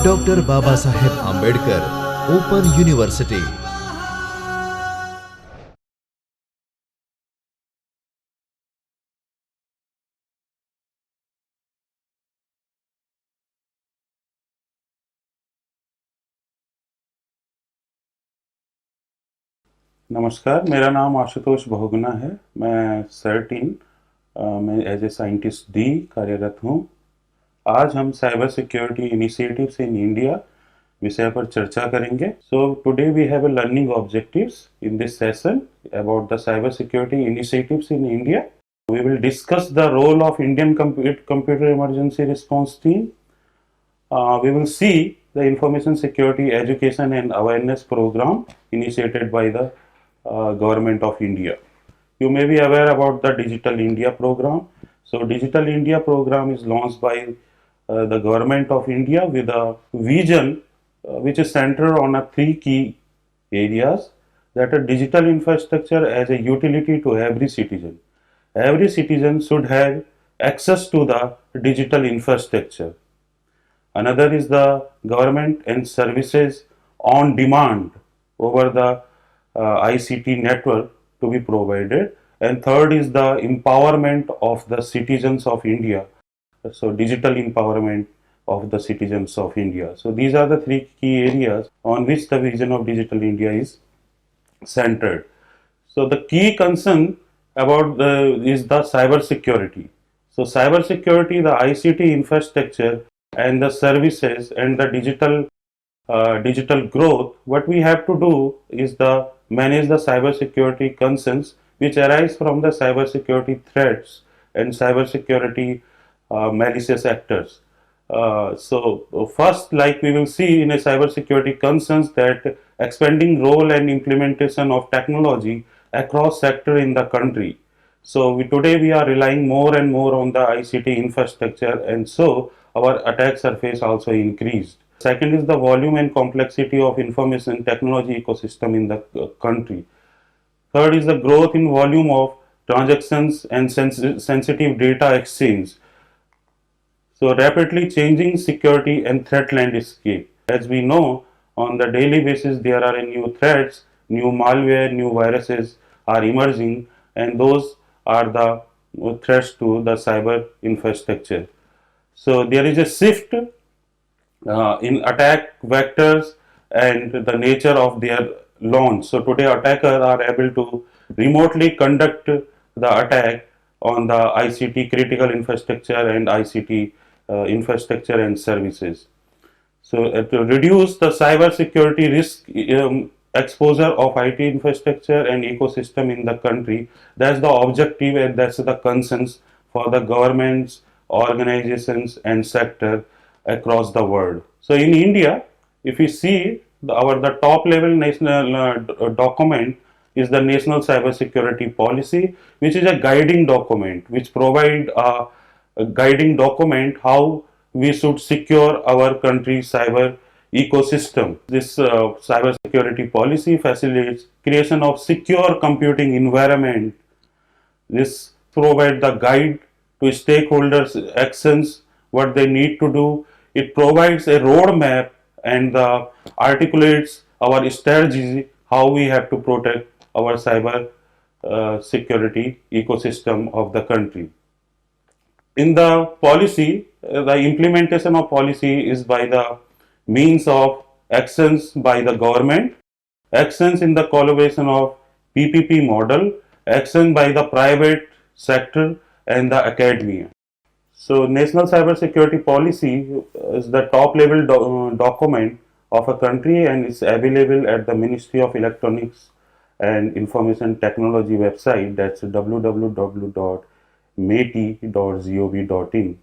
Doctor Baba Saheb Ambedkar open university. नमस्कार, मेरा नाम आशुतोष बहुगुणा है। मैं सर्टीन में एज ए साइंटिस्ट डी कार्यरत हूँ। आज हम cyber security initiatives in India विषय पर चर्चा करेंगे। So today we have a learning objectives in this session about the cyber security initiatives in India. We will discuss the role of Indian Computer Emergency Response Team. We will see the information security education and awareness program initiated by the Government of India. You may be aware about the Digital India program. So Digital India program is launched by the Government of India with a vision which is centered on three key areas, that are digital infrastructure as a utility to every citizen. Every citizen should have access to the digital infrastructure. Another is the government and services on demand over the ICT network to be provided. And third is the empowerment of the citizens of India. So digital empowerment of the citizens of India. So these are the three key areas on which the vision of Digital India is centered. So the key concern about is the cyber security. So cyber security, the ICT infrastructure and the services and the digital growth, what we have to do is the manage the cyber security concerns which arise from the cyber security threats and cyber security malicious actors. First, like we will see in a cyber security concerns, that expanding role and implementation of technology across sector in the country. So today we are relying more and more on the ICT infrastructure, and so our attack surface also increased. Second is the volume and complexity of information technology ecosystem in the country. Third is the growth in volume of transactions and sensitive data exchange. So rapidly changing security and threat landscape. As we know, on the daily basis there are new threats, new malware, new viruses are emerging, and those are the threats to the cyber infrastructure. So there is a shift in attack vectors and the nature of their launch. So today attackers are able to remotely conduct the attack on the ICT critical infrastructure and ICT infrastructure and services. So to reduce the cyber security risk exposure of IT infrastructure and ecosystem in the country, that's the objective and that's the concerns for the governments, organizations and sector across the world. So in India, if we see the top level national document is the National Cyber Security Policy, which is a guiding document which provide a guiding document how we should secure our country's cyber ecosystem. This cyber security policy facilitates creation of secure computing environment. This provide the guide to stakeholders actions what they need to do. It provides a roadmap and articulates our strategy how we have to protect our cyber security ecosystem of the country. In the policy, the implementation of policy is by the means of actions by the government, actions in the collaboration of PPP model, action by the private sector and the academia. So National Cyber Security Policy is the top level document of a country and is available at the Ministry of Electronics and Information Technology website, that's www.meti.gov.in.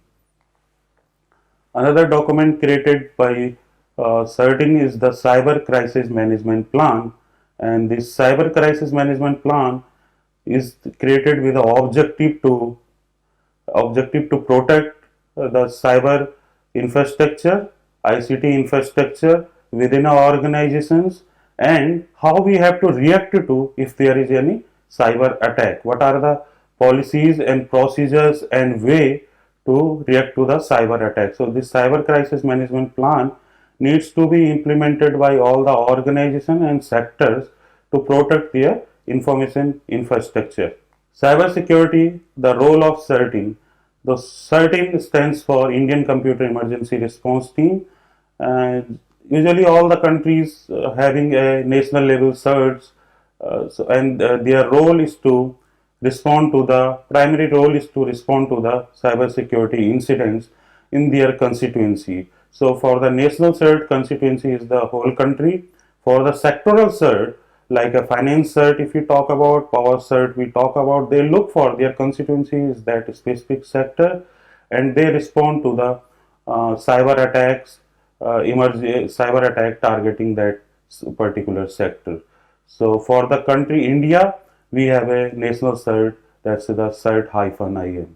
Another document created by CERTIN is the Cyber Crisis Management Plan, and this Cyber Crisis Management Plan is created with the objective to protect the cyber infrastructure, ICT infrastructure within our organizations, and how we have to react to if there is any cyber attack. What are the policies and procedures and way to react to the cyber attack. So this cyber crisis management plan needs to be implemented by all the organization and sectors to protect their information infrastructure. Cybersecurity, the role of CERTIN. The CERTIN stands for Indian Computer Emergency Response Team. And usually all the countries having a national level CERTs, their role is to respond to the primary role is to respond to the cybersecurity incidents in their constituency. So for the national CERT, constituency is the whole country. For the sectoral CERT, like a finance CERT, if you talk about power CERT, we talk about, they look for their constituency is that specific sector, and they respond to the cyber attacks, cyber attack targeting that particular sector. So for the country India, we have a national CERT, that's the CERT-IN.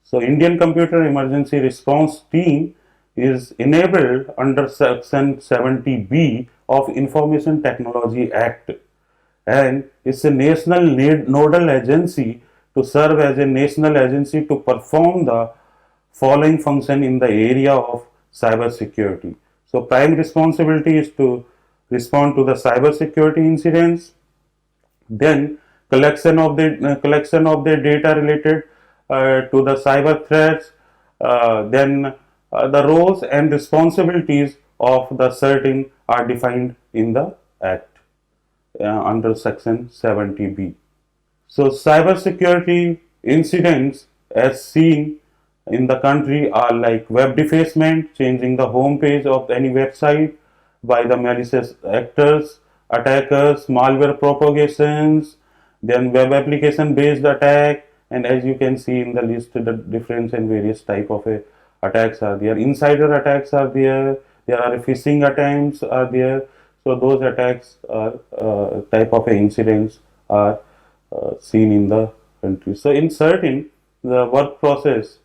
So Indian Computer Emergency Response Team is enabled under Section 70B of Information Technology Act, and it's a national nodal agency to serve as a national agency to perform the following function in the area of cyber security. So prime responsibility is to respond to the cyber security incidents, then collection of the data related to the cyber threats, then the roles and responsibilities of the CERTIN are defined in the Act under Section 70B. So cybersecurity incidents as seen in the country are like web defacement, changing the home page of any website by the malicious actors, attackers, malware propagations, then web application based attack, and as you can see in the list, the different and various type of attacks are there. Insider attacks are there are phishing attempts are there. So those attacks are type of incidents are seen in the country. So in CERTIN, the work process,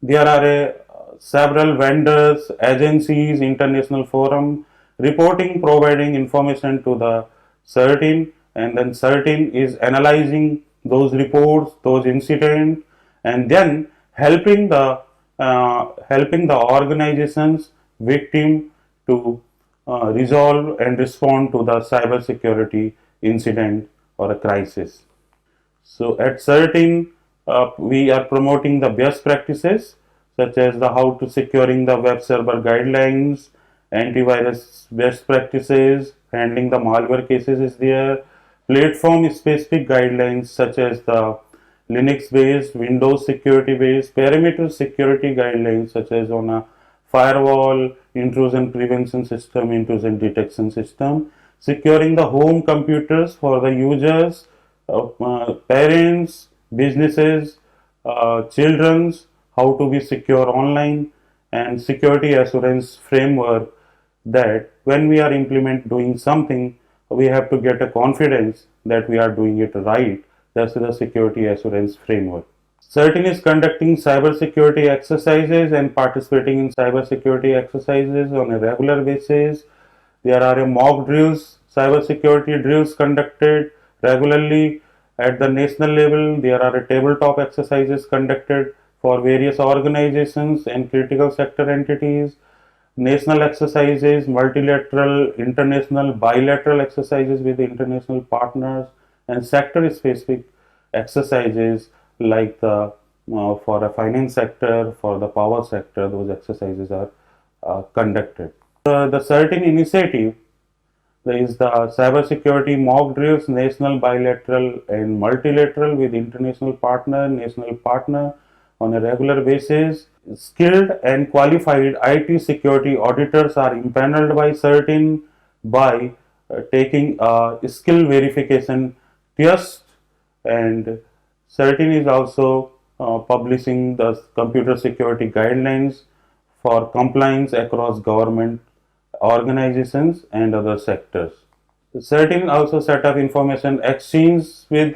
there are several vendors, agencies, international forum reporting, providing information to the CERTIN, and then CERTIN is analyzing those reports, those incidents, and then helping the organizations victim to resolve and respond to the cyber security incident or a crisis. So at CERTIN, we are promoting the best practices such as the how to securing the web server guidelines, antivirus best practices, handling the malware cases is there, platform specific guidelines such as the Linux based, Windows security based, perimeter security guidelines such as on a firewall, intrusion prevention system, intrusion detection system, securing the home computers for the users, parents, businesses, children's, how to be secure online, and security assurance framework that when we are doing something, we have to get a confidence that we are doing it right. That's the security assurance framework. CERTIN is conducting cybersecurity exercises and participating in cybersecurity exercises on a regular basis. There are mock drills, cybersecurity drills conducted regularly at the national level. There are tabletop exercises conducted for various organizations and critical sector entities. National exercises, multilateral, international, bilateral exercises with international partners, and sector specific exercises like the for a finance sector, for the power sector, those exercises are conducted. The CERTIN initiative is the cybersecurity mock drills, national, bilateral, and multilateral with international partner, national partner on a regular basis. Skilled and qualified IT security auditors are impaneled by CERTIN by taking a skill verification test, and CERTIN is also publishing the computer security guidelines for compliance across government organizations and other sectors. CERTIN also set up information exchange with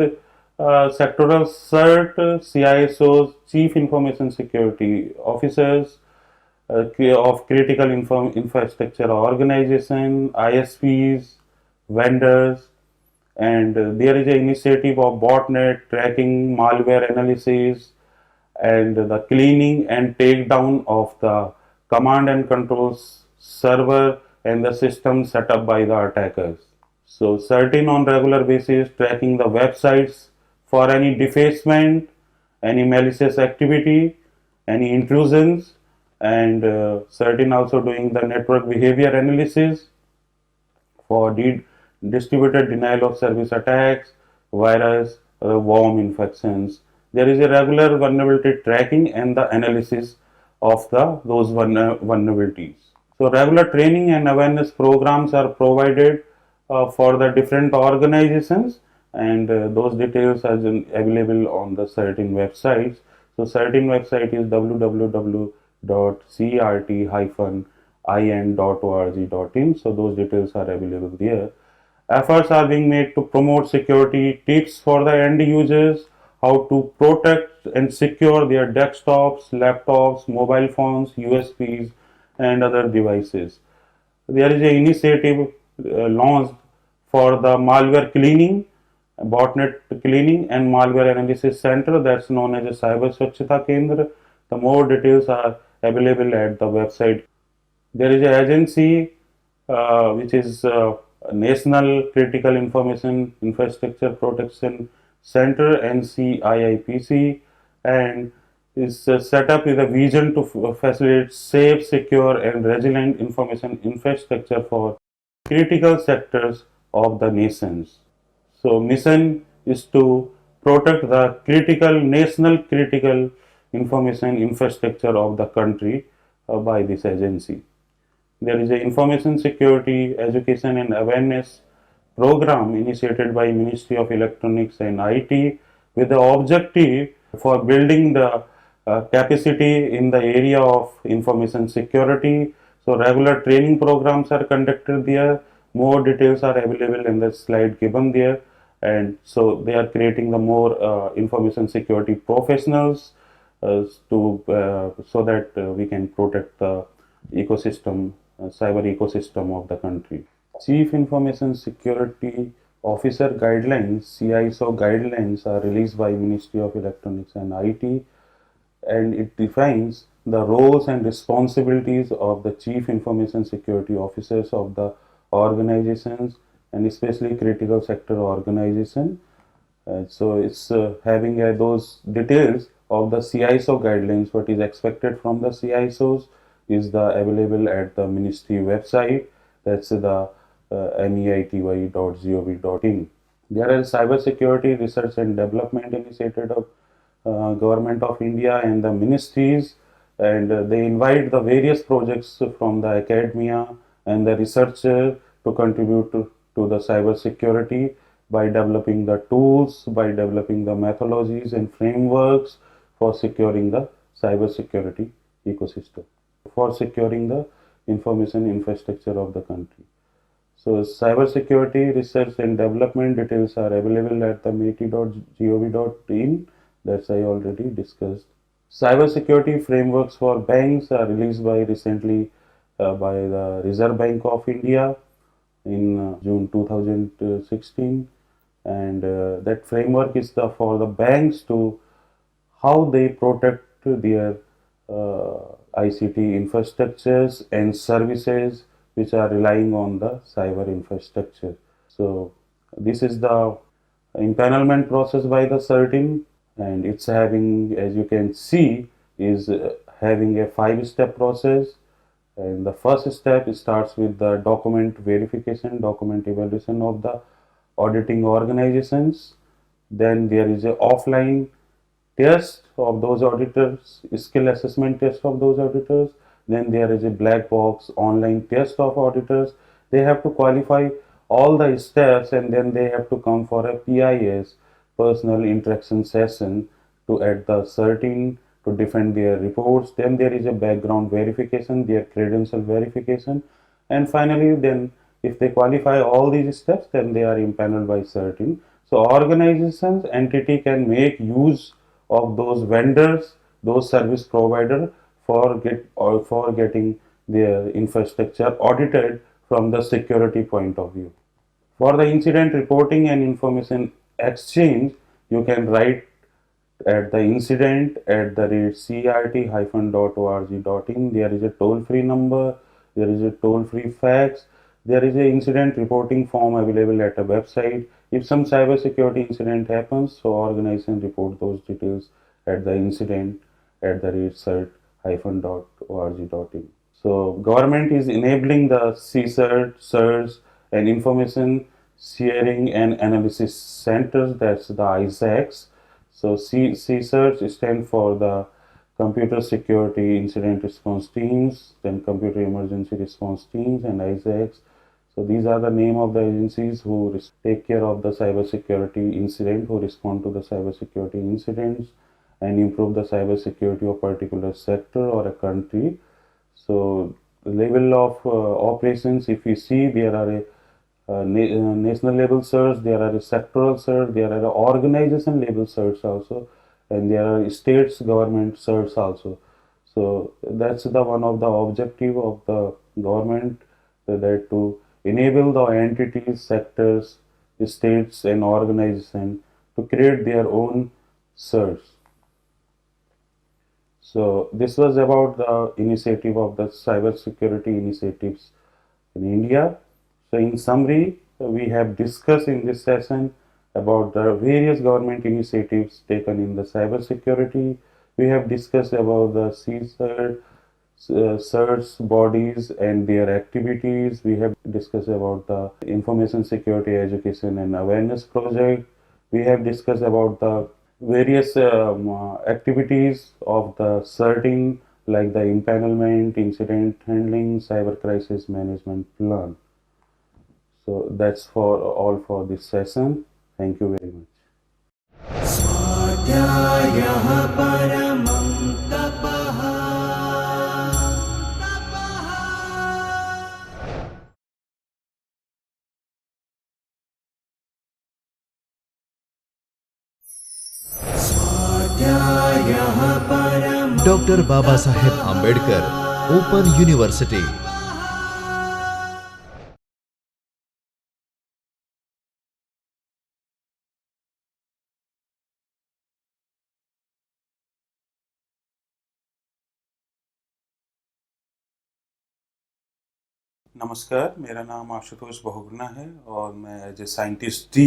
sectoral CERT, CISOs, Chief Information Security Officers of critical infrastructure organization, ISPs, vendors, and there is an initiative of botnet tracking, malware analysis, and the cleaning and takedown of the command and control server and the system set up by the attackers. So certain on regular basis tracking the websites for any defacement, any malicious activity, any intrusions, and certain also doing the network behavior analysis for distributed denial of service attacks, virus, worm infections. There is a regular vulnerability tracking and the analysis of those vulnerabilities. So regular training and awareness programs are provided for the different organizations, and those details are available on the certain websites. So certain website is www.cert-in.org.in. So those details are available there. Efforts are being made to promote security tips for the end users, how to protect and secure their desktops, laptops, mobile phones, USBs, and other devices. There is an initiative launched for the malware cleaning, botnet cleaning, and malware analysis center that's known as a Cyber Swachhata Kendra. The more details are available at the website. There is an agency which is National Critical Information Infrastructure Protection Center NCIIPC, and is set up with a vision to facilitate safe, secure, and resilient information infrastructure for critical sectors of the nations. So, mission is to protect the national critical information infrastructure of the country by this agency. There is a information security education and awareness program initiated by Ministry of Electronics and IT with the objective for building the capacity in the area of information security. So regular training programs are conducted there. More details are available in the slide given there, and so they are creating the more information security professionals so that we can protect the ecosystem, cyber ecosystem of the country. Chief Information Security Officer Guidelines (CISO) guidelines are released by Ministry of Electronics and IT, and it defines the roles and responsibilities of the Chief Information Security Officers of the organizations, and especially critical sector organization. So it's having those details of the CISO guidelines, what is expected from the CISOs is available at the ministry website. That's the meity.gov.in. There are cybersecurity research and development initiated of Government of India and the ministries, and they invite the various projects from the academia and the researcher to contribute to the cyber security by developing the tools, by developing the methodologies and frameworks for securing the cyber security ecosystem, for securing the information infrastructure of the country. So cyber security research and development details are available at the meity.gov.in, that's I already discussed. Cybersecurity frameworks for banks are released recently by the Reserve Bank of India in June 2016, and that framework is for the banks to how they protect their ICT infrastructures and services which are relying on the cyber infrastructure. So this is the empanelment process by the CERT-in, and it's having, as you can see, is having a 5-step process. And the first step starts with the document verification, document evaluation of the auditing organizations. Then there is a offline test of those auditors, skill assessment test of those auditors. Then there is a black box online test of auditors. They have to qualify all the steps, and then they have to come for a PIS, personal interaction session, to add the CERT-in to defend their reports. Then there is a background verification, their credential verification, and finally then if they qualify all these steps, then they are impaneled by CERT-in. So organizations, entity can make use of those vendors, those service provider for getting their infrastructure audited from the security point of view. For the incident reporting and information exchange, you can write at the incident at the rate crt-org.in. There is a toll-free number, there is a toll-free fax, there is a incident reporting form available at a website. If some cybersecurity incident happens, so organization report those details at the incident at the rate cert-org.in. So government is enabling the CSERT, CERS and information sharing and analysis centers, that's the ISACs. So CSERT stand for the Computer Security Incident Response Teams, then Computer Emergency Response Teams and ISACs. So these are the name of the agencies who take care of the cybersecurity incident, who respond to the cybersecurity incidents and improve the cybersecurity of particular sector or a country. So the level of operations, if you see, there are a national level certs, there are a sectoral certs, there are organization level certs also, and there are states government certs also. So that's the one of the objective of the government, that to enable the entities, sectors, states and organization to create their own certs. So this was about the initiative of the cyber security initiatives in India. So in summary, we have discussed in this session about the various government initiatives taken in the cyber security. We have discussed about the CSIRT, CERTs bodies and their activities. We have discussed about the information security education and awareness project. We have discussed about the various activities of the CERTing, like the empanelment, incident handling, cyber crisis management plan. So that's for all for this session. Thank you very much. स्वाध्यायः परमं तपः। स्वाध्यायः परमं doctor Baba Saheb Ambedkar open university. नमस्कार, मेरा नाम आशुतोष बहुगुणा है और मैं as a scientist D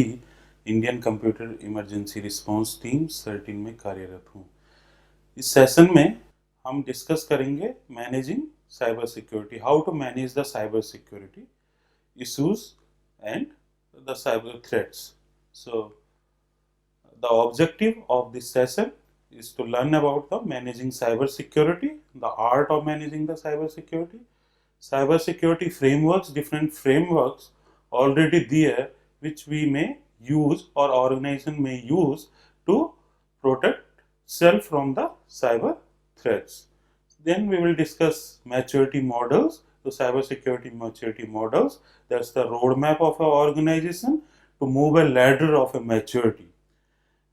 Indian computer emergency response team 13 में कार्यरत हूँ। इस सेशन में हम डिस्कस करेंगे managing cyber security, how to manage the cyber security issues and the cyber threats. So the objective of this session is to learn about the managing cyber security, the art of managing the cyber security, cyber security frameworks, different frameworks already there which we may use or organization may use to protect self from the cyber threats. Then we will discuss maturity models, the cyber security maturity models. That's the roadmap of an organization to move a ladder of a maturity.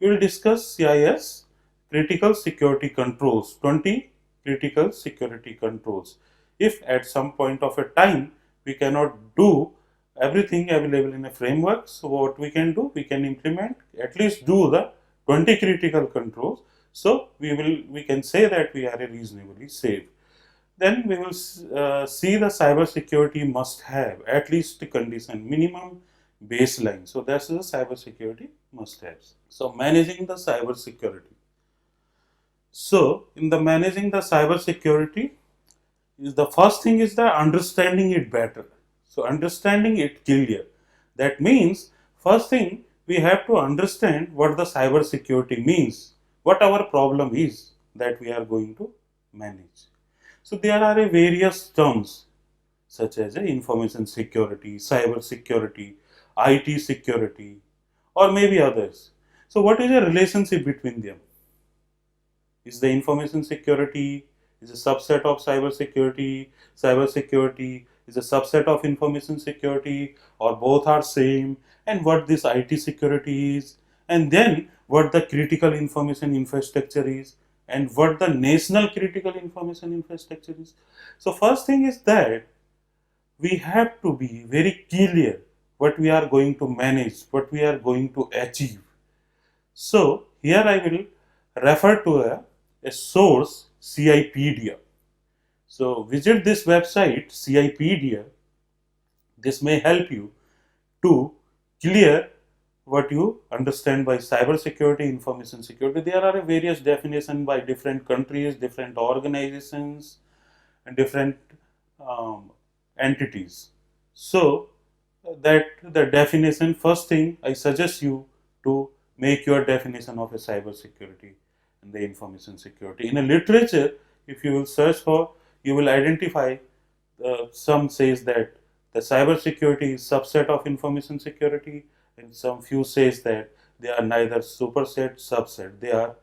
We will discuss CIS, critical security controls, 20 critical security controls. If at some point of a time we cannot do everything available in a framework, so what we can do, we can implement, at least do the 20 critical controls, so we can say that we are reasonably safe. Then we will see the cyber security must have at least condition, minimum baseline. So that's the cyber security must haves. So managing the cyber security. So in the managing the cyber security, is the first thing is the understanding it better. So understanding it clear. That means first thing we have to understand what the cyber security means, what our problem is that we are going to manage. So there are various terms such as information security, cyber security, IT security, or maybe others. So what is the relationship between them? Is the information security is a subset of cyber security is a subset of information security, or both are same, and what this IT security is, and then what the critical information infrastructure is, and what the national critical information infrastructure is. So first thing is that we have to be very clear what we are going to manage, what we are going to achieve. So here I will refer to a source, CIPedia. So visit this website, CIPedia. This may help you to clear what you understand by cyber security, information security. There are various definitions by different countries, different organizations, and different entities. So that the definition, first thing I suggest you to make your definition of a cyber security and the information security. In a literature, if you will search for, you will identify, some says that the cyber security is subset of information security, and some few says that they are neither superset, subset, they are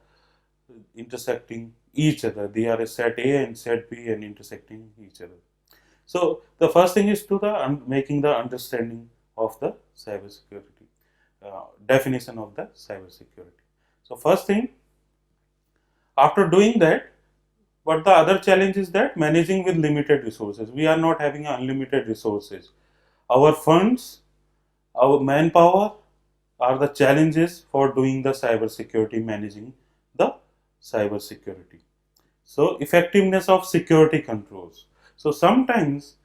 intersecting each other. They are a set A and set B and intersecting each other. So the first thing is to the making the understanding of the cyber security, definition of the cyber security. So first thing, after doing that, but the other challenge is that managing with limited resources. We are not having unlimited resources. Our funds, our manpower are the challenges for doing the cyber security, managing the cyber security. So effectiveness of security controls. So sometimes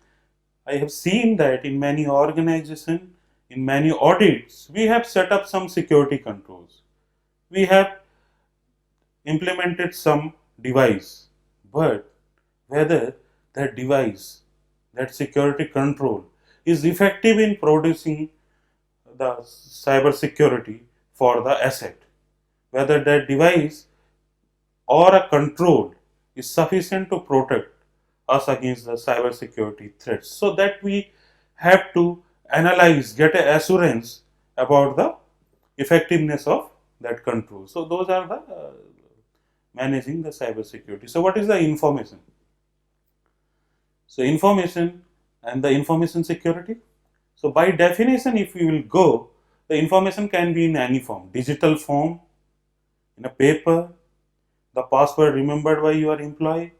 I have seen that in many organizations, in many audits, we have set up some security controls. We have implemented some device, but whether that device, that security control is effective in producing the cyber security for the asset, whether that device or a control is sufficient to protect us against the cyber security threats, so that we have to analyze, get an assurance about the effectiveness of that control. So those are the managing the cyber security. So what is the information? So information and the information security. So by definition, if we will go, the information can be in any form: digital form, in a paper, the password remembered by your employee.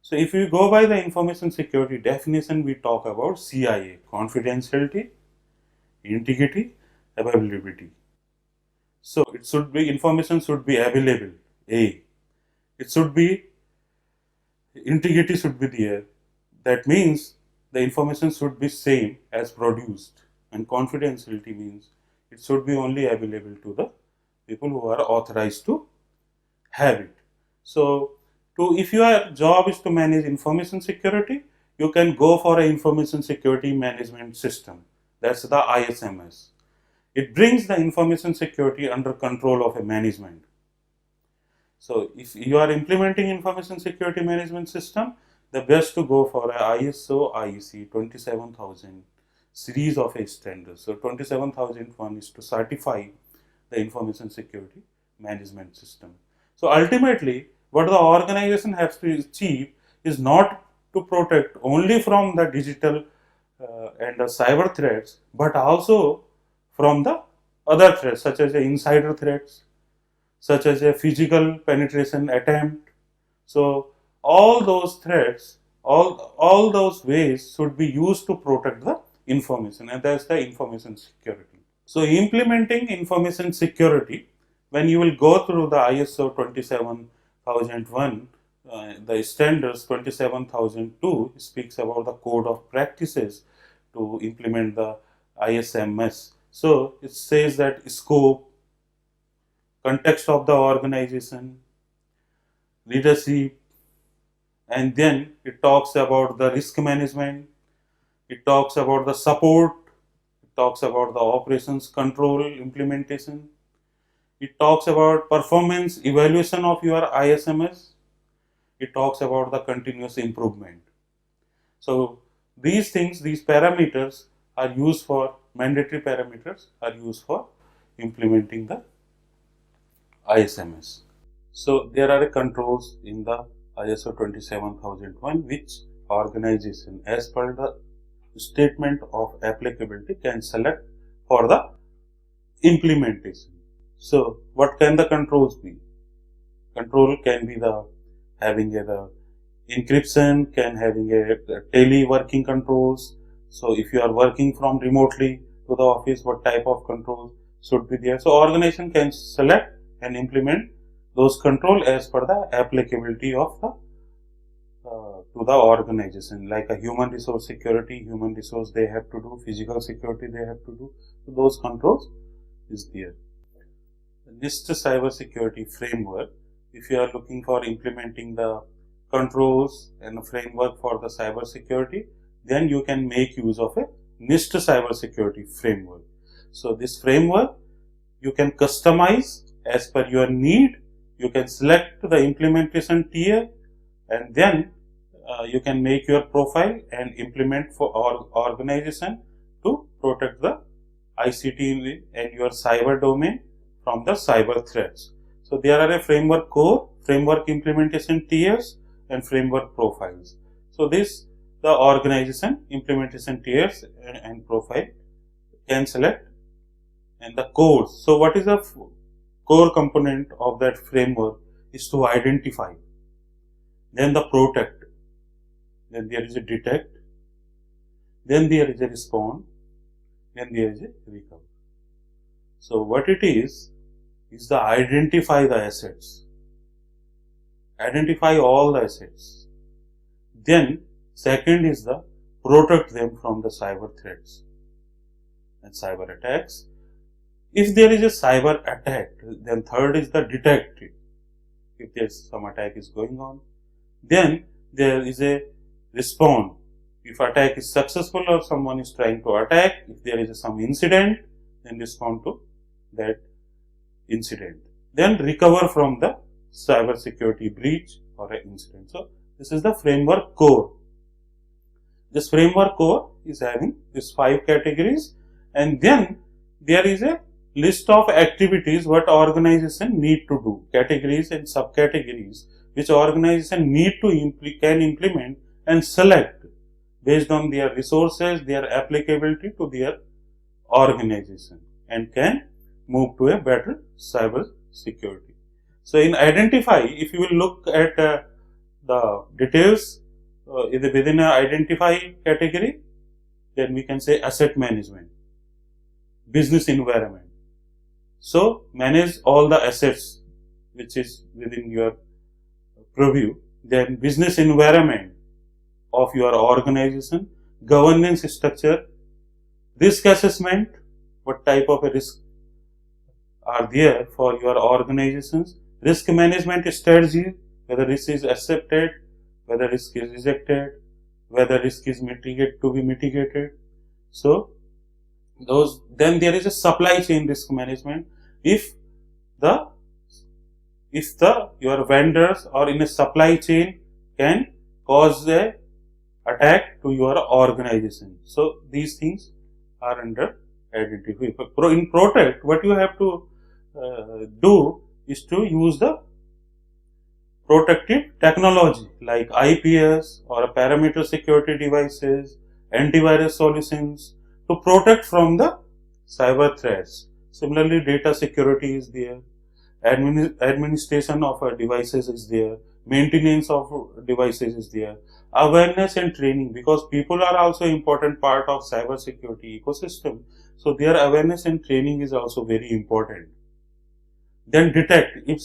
So if we go by the information security definition, we talk about CIA: confidentiality, integrity, availability. So it should be, information should be available. A. It should be, integrity should be there. That means the information should be same as produced, and confidentiality means it should be only available to the people who are authorized to have it. So if your job is to manage information security, you can go for an information security management system. That's the ISMS. It brings the information security under control of a management. So if you are implementing information security management system, the best to go for a ISO IEC 27000 series of a standards. So 27001 is to certify the information security management system. So ultimately, what the organization has to achieve is not to protect only from the digital and the cyber threats, but also from the other threats, such as the insider threats, such as a physical penetration attempt. So all those threats, all those ways should be used to protect the information, and that's the information security. So implementing information security, when you will go through the ISO 27001, the standards 27002 speaks about the code of practices to implement the ISMS. So it says that scope, context of the organization, leadership, and then it talks about the risk management, it talks about the support, it talks about the operations control implementation, it talks about performance evaluation of your ISMS, it talks about the continuous improvement. So these things, these parameters are used for, mandatory parameters are used for implementing the ISMS. So there are controls in the ISO 27001 which organization, as per the statement of applicability, can select for the implementation. So what can the controls be? Control can be the having the encryption, can having a teleworking controls. So if you are working from remotely to the office, what type of controls should be there? So organization can select and implement those control as per the applicability of the to the organization, like a human resource security, human resource they have to do, physical security they have to do. So those controls is there. The NIST cyber security framework, if you are looking for implementing the controls and a framework for the cyber security, then you can make use of a NIST cyber security framework. So this framework you can customize as per your need. You can select the implementation tier, and then you can make your profile and implement for our organization to protect the ICT and your cyber domain from the cyber threats. So there are a framework core, framework implementation tiers, and framework profiles. So this the organization implementation tiers and profile can select, and the core. So what is the core component of that framework is to identify, then the protect, then there is a detect, then there is a respond, then there is a recover. So what it is the identify the assets, identify all the assets. Then second is the protect them from the cyber threats and cyber attacks. If there is a cyber attack, then third is the detect it. If there's some attack is going on, then there is a respond. If attack is successful or someone is trying to attack, if there is some incident, then respond to that incident. Then recover from the cyber security breach or an incident. So this is the framework core. This framework core is having these 5 categories, and then there is a list of activities what organization need to do, categories and subcategories which organization need to can implement and select based on their resources, their applicability to their organization, and can move to a better cyber security. So in identify, if you will look at the details within an identify category, then we can say asset management, business environment. So manage all the assets which is within your purview. Then business environment of your organization, governance structure, risk assessment, what type of a risk are there for your organizations, risk management strategy, whether risk is accepted, whether risk is rejected, whether risk is mitigated. So those, then there is a supply chain risk management. If your vendors or in a supply chain can cause a attack to your organization. So these things are under identify. In protect, what you have to do is to use the protective technology like IPS or parameter security devices, antivirus solutions to protect from the cyber threats. Similarly, data security is there, administration of devices is there, maintenance of devices is there, awareness and training, because people are also important part of cyber security ecosystem. So their awareness and training is also very important. Then detect, if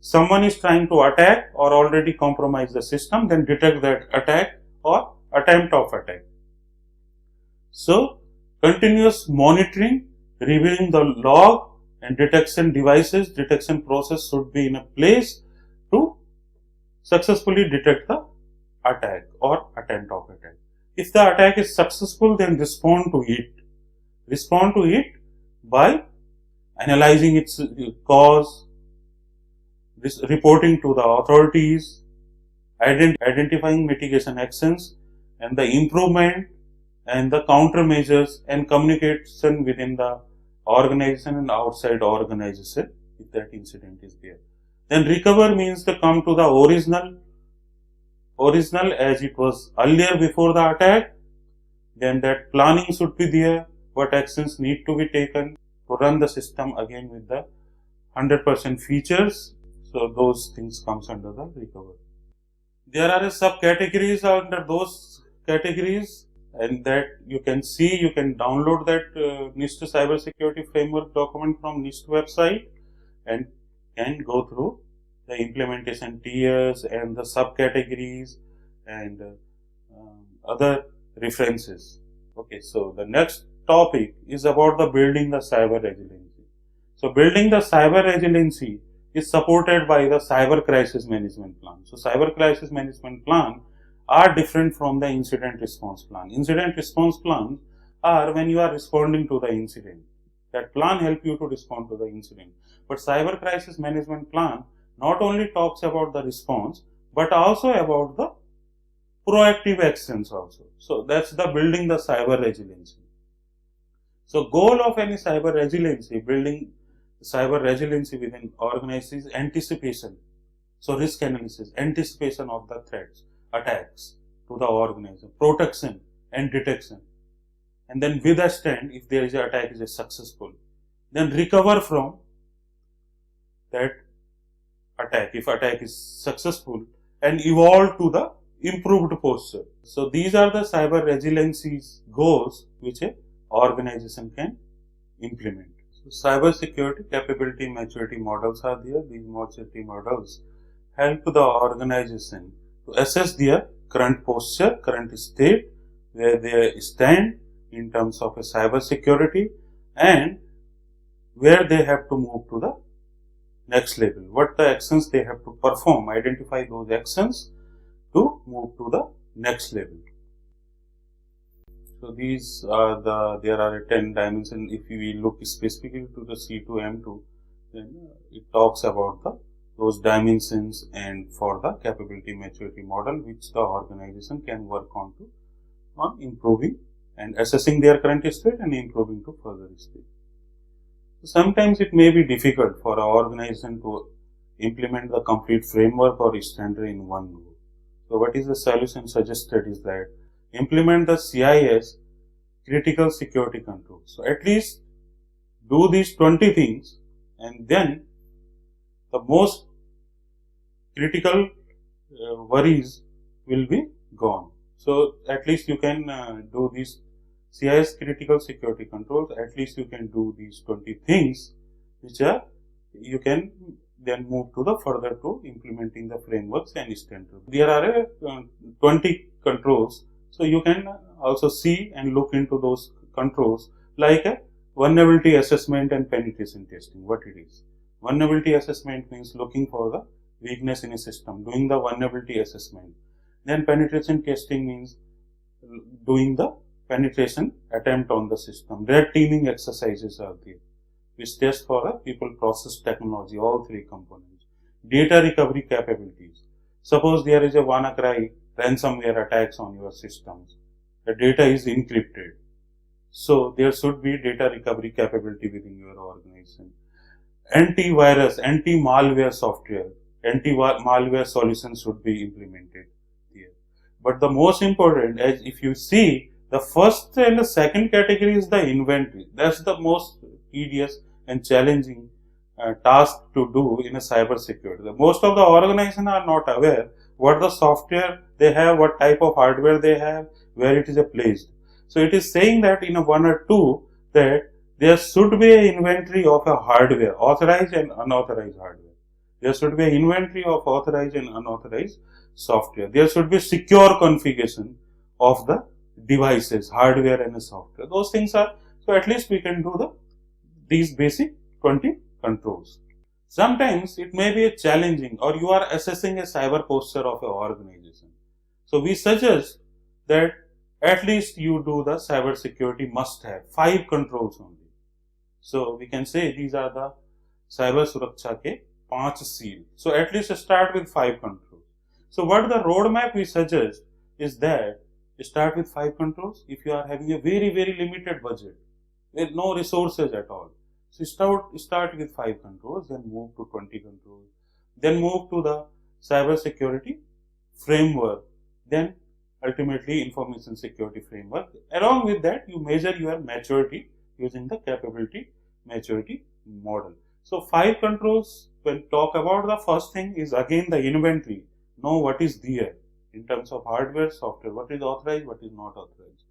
someone is trying to attack or already compromise the system, then detect that attack or attempt of attack. So continuous monitoring, reviewing the log and detection devices, detection process should be in a place to successfully detect the attack or attempt of attack. If the attack is successful, then respond to it. Respond to it by analyzing its cause, reporting to the authorities, identifying mitigation actions and the improvement and the countermeasures and communication within the organization and outside organization if that incident is there. Then recover means to come to the original as it was earlier before the attack. Then that planning should be there, what actions need to be taken to run the system again with the 100% features. So those things comes under the recover. There are subcategories under those categories, and that you can see, you can download that NIST cybersecurity framework document from NIST website and can go through the implementation tiers and the subcategories and other references. Okay, so the next topic is about the building the cyber resiliency. So building the cyber resiliency is supported by the cyber crisis management plan. So cyber crisis management plan are different from the incident response plan. Incident response plans are when you are responding to the incident. That plan help you to respond to the incident. But cyber crisis management plan not only talks about the response but also about the proactive actions also. So that's the building the cyber resiliency. So goal of any cyber resiliency, building cyber resiliency within organizations is anticipation. So risk analysis, anticipation of the threats, attacks to the organization, protection and detection. And then withstand if there is an attack is successful. Then recover from that attack if attack is successful and evolve to the improved posture. So these are the cyber resiliency goals which a organization can implement. So cyber security capability maturity models are there. These maturity models help the organization to assess their current posture, current state, where they stand in terms of a cyber security and where they have to move to the next level. What the actions they have to perform, identify those actions to move to the next level. So these are there are 10 dimensions. If we look specifically to the C2M2, then it talks about those dimensions and for the capability maturity model which the organization can work on improving and assessing their current state and improving to further state. So sometimes it may be difficult for an organization to implement the complete framework or standard in one go. So what is the solution suggested is that implement the CIS critical security control. So at least do these 20 things and then the most critical worries will be gone. So at least you can do these CIS critical security controls, at least you can do these 20 things which are you can then move to the further to implementing the frameworks and standards. There are 20 controls, so you can also see and look into those controls like a vulnerability assessment and penetration testing. What it is? Vulnerability assessment means looking for the weakness in a system, doing the vulnerability assessment. Then penetration testing means doing the penetration attempt on the system. Red teaming exercises are there, which test for a people, process, technology, all three components. Data recovery capabilities. Suppose there is a WannaCry ransomware attacks on your systems. The data is encrypted. So there should be data recovery capability within your organization. Antivirus, anti-malware software, anti-malware solutions should be implemented here. But the most important, as if you see, the first and the second category is the inventory. That's the most tedious and challenging task to do in a cyber security. Most of the organizations are not aware what the software they have, what type of hardware they have, where it is placed. So it is saying that in a 1 or 2 that there should be an inventory of a hardware, authorized and unauthorized hardware. There should be an inventory of authorized and unauthorized software. There should be secure configuration of the devices, hardware and software. Those things are, so at least we can do these basic 20 controls. Sometimes it may be challenging or you are assessing a cyber posture of an organization. So we suggest that at least you do the cyber security must have 5 controls only. So we can say these are the cyber suraksha ke 5 seal. So at least start with 5 controls. So what the roadmap we suggest is that start with 5 controls if you are having a very, very limited budget with no resources at all. So start with 5 controls, then move to 20 controls, then move to the cyber security framework, then ultimately information security framework. Along with that, you measure your maturity using the capability maturity model. So 5 controls, when talk about the first thing is again the inventory. Know what is there in terms of hardware, software, what is authorized, what is not authorized.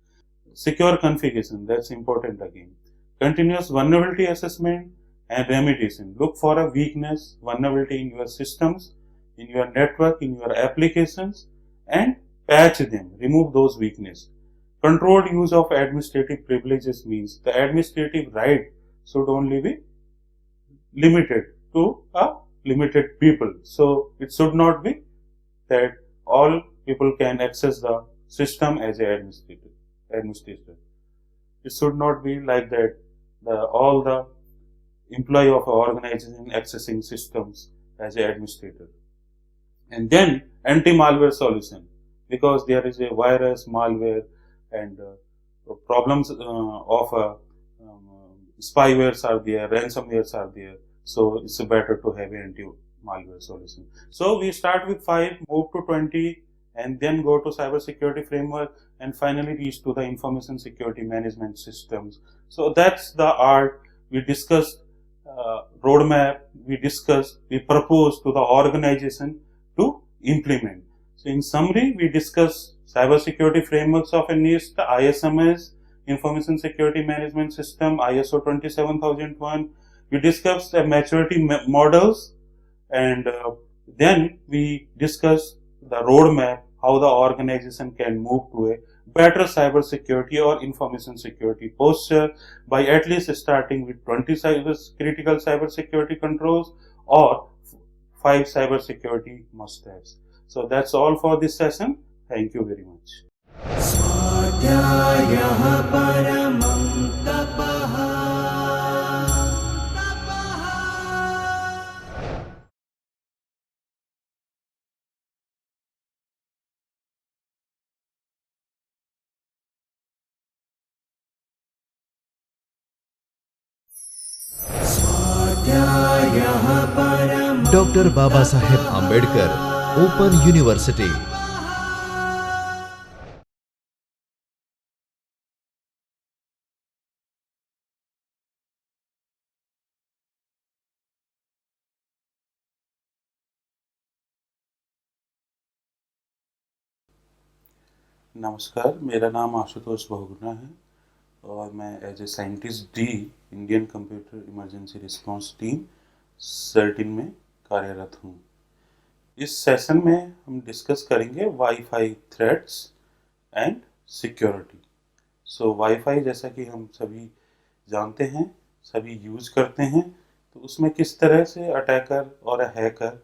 Secure configuration, that's important again. Continuous vulnerability assessment and remediation. Look for a weakness, vulnerability in your systems, in your network, in your applications, and patch them, remove those weaknesses. Controlled use of administrative privileges means the administrative right should only be limited to a limited people. So it should not be that all people can access the system as an administrator. It should not be like that. All the employee of an organization accessing systems as an administrator. And then anti-malware solution, because there is a virus, malware, and problems of spywares are there, ransomwares are there. So it's better to have an anti-malware solution. So we start with 5, move to 20, and then go to cybersecurity framework, and finally reach to the information security management systems. So that's the art. We discussed roadmap, we propose to the organization to implement. So in summary, we discuss cybersecurity frameworks of NIST, ISMS, Information Security Management System, ISO 27001. We discussed the maturity models, and then we discussed the roadmap, how the organization can move to a better cybersecurity or information security posture by at least starting with 20 critical cybersecurity controls or 5 cybersecurity must-haves. So that's all for this session. Thank you very much. स्वाध्यायः परमं तपः स्वाध्यायः परमं Dr. Baba Saheb Ambedkar Open University. नमस्कार, मेरा नाम आशुतोष बहुगुणा है और मैं as a scientist D Indian computer emergency response team 13 में कार्यरत हूँ। इस सेशन में हम डिस्कस करेंगे wifi threats and security. So wifi जैसा कि हम सभी जानते हैं, सभी यूज करते हैं, तो उसमें किस तरह से अटैकर और हैकर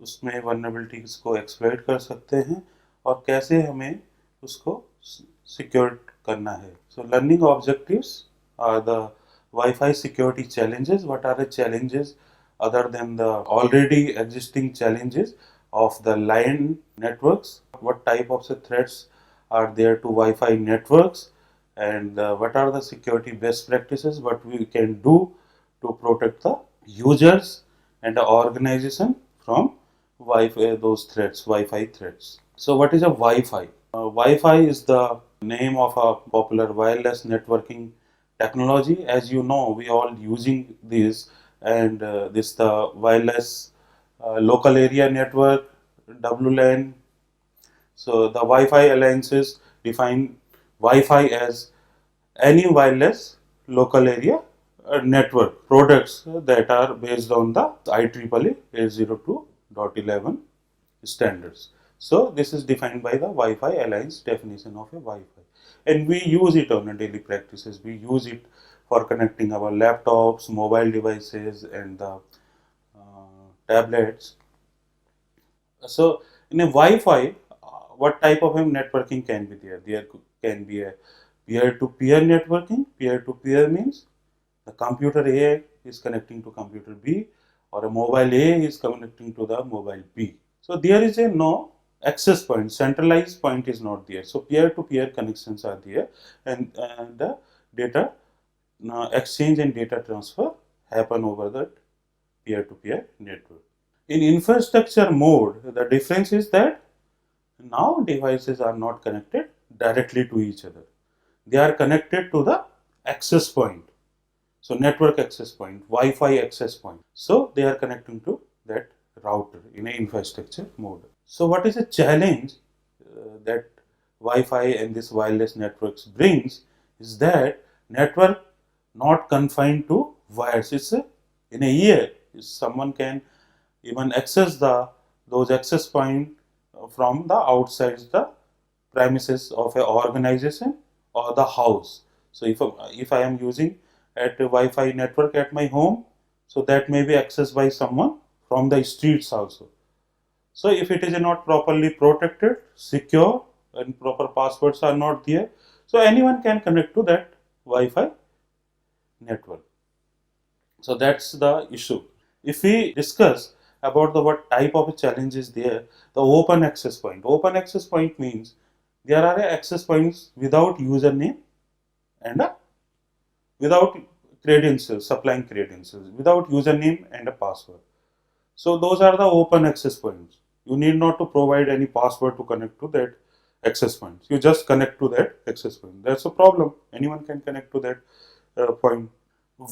उसमें वल्नरेबिलिटीज को एक्सप्लॉइट कर सकते हैं और कैसे हमें उसको सिक्योर करना है। So learning objectives are the wifi security challenges. What are the challenges other than the already existing challenges of the LAN networks? What type of threats are there to Wi-Fi networks, and what are the security best practices, what we can do to protect the users and the organization from Wi-Fi, those threats, Wi-Fi threats. So what is a Wi-Fi? Wi-Fi is the name of a popular wireless networking technology. As you know, we all using this, and this the wireless local area network, WLAN. So the Wi-Fi alliances define Wi-Fi as any wireless local area network products that are based on the IEEE 802.11 standards. So this is defined by the Wi-Fi Alliance definition of a Wi-Fi, and we use it on a daily practices. We use it for connecting our laptops, mobile devices, and the tablets. So in a Wi-Fi, what type of networking can be there? There can be a peer-to-peer networking. Peer-to-peer means the computer A is connecting to computer B, or a mobile A is connecting to the mobile B. So there is a no access point, centralized point is not there. So peer-to-peer connections are there, and the data exchange and data transfer happen over that peer-to-peer network. In infrastructure mode, the difference is that now devices are not connected directly to each other. They are connected to the access point. So network access point, Wi-Fi access point. So they are connecting to that router in an infrastructure mode. So what is a challenge that Wi-Fi and this wireless networks brings is that network not confined to wires. It's In a year, someone can even access those access point from the outside the premises of a organization or the house. So if I am using at a Wi-Fi network at my home, so that may be accessed by someone from the streets also. So if it is not properly protected, secure, and proper passwords are not there, so anyone can connect to that Wi-Fi network. So that's the issue. If we discuss about the what type of challenge is there, the open access point. Open access point means there are access points without username and without credentials, supplying credentials, without username and a password. So those are the open access points. You need not to provide any password to connect to that access point. You just connect to that access point. That's a problem. Anyone can connect to that point.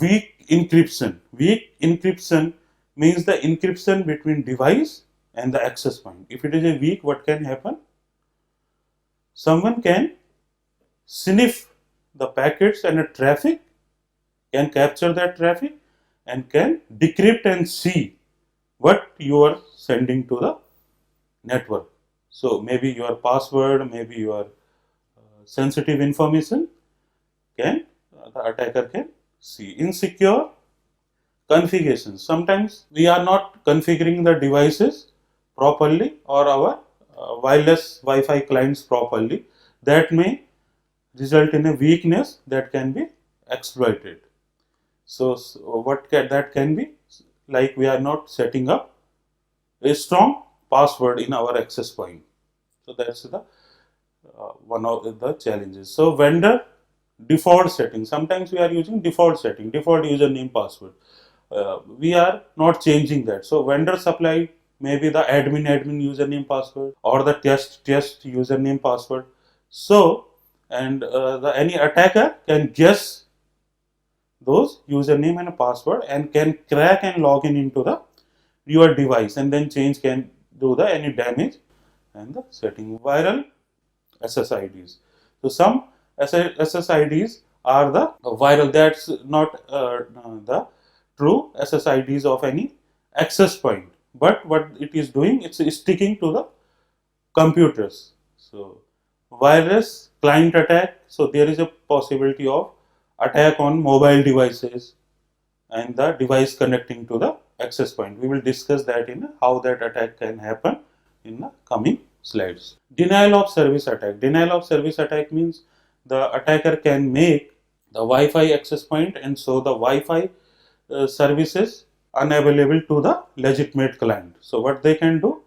Weak encryption. Weak encryption means the encryption between device and the access point. If it is a weak, what can happen? Someone can sniff the packets and the traffic, can capture that traffic and can decrypt and see what you are sending to the network. So maybe your password, maybe your sensitive information can the attacker can see. Insecure configurations. Sometimes we are not configuring the devices properly or our wireless Wi-Fi clients properly. That may result in a weakness that can be exploited. So that can be like we are not setting up a strong password in our access point. So that's the one of the challenges. So vendor default setting. Sometimes we are using default setting, default username password. We are not changing that. So vendor supply maybe the admin username password or the test username password. So and any attacker can guess those username and password and can crack and log in into the your device and then change can do the any damage and the setting. Viral SSIDs. So some SSIDs are the viral. That's not the true SSIDs of any access point. But what it is doing, it's sticking to the computers. So virus client attack. So there is a possibility of attack on mobile devices and the device connecting to the access point. We will discuss that in how that attack can happen in the coming slides. Denial of service attack. Denial of service attack means the attacker can make the Wi-Fi access point and so the Wi-Fi services unavailable to the legitimate client. So what they can do?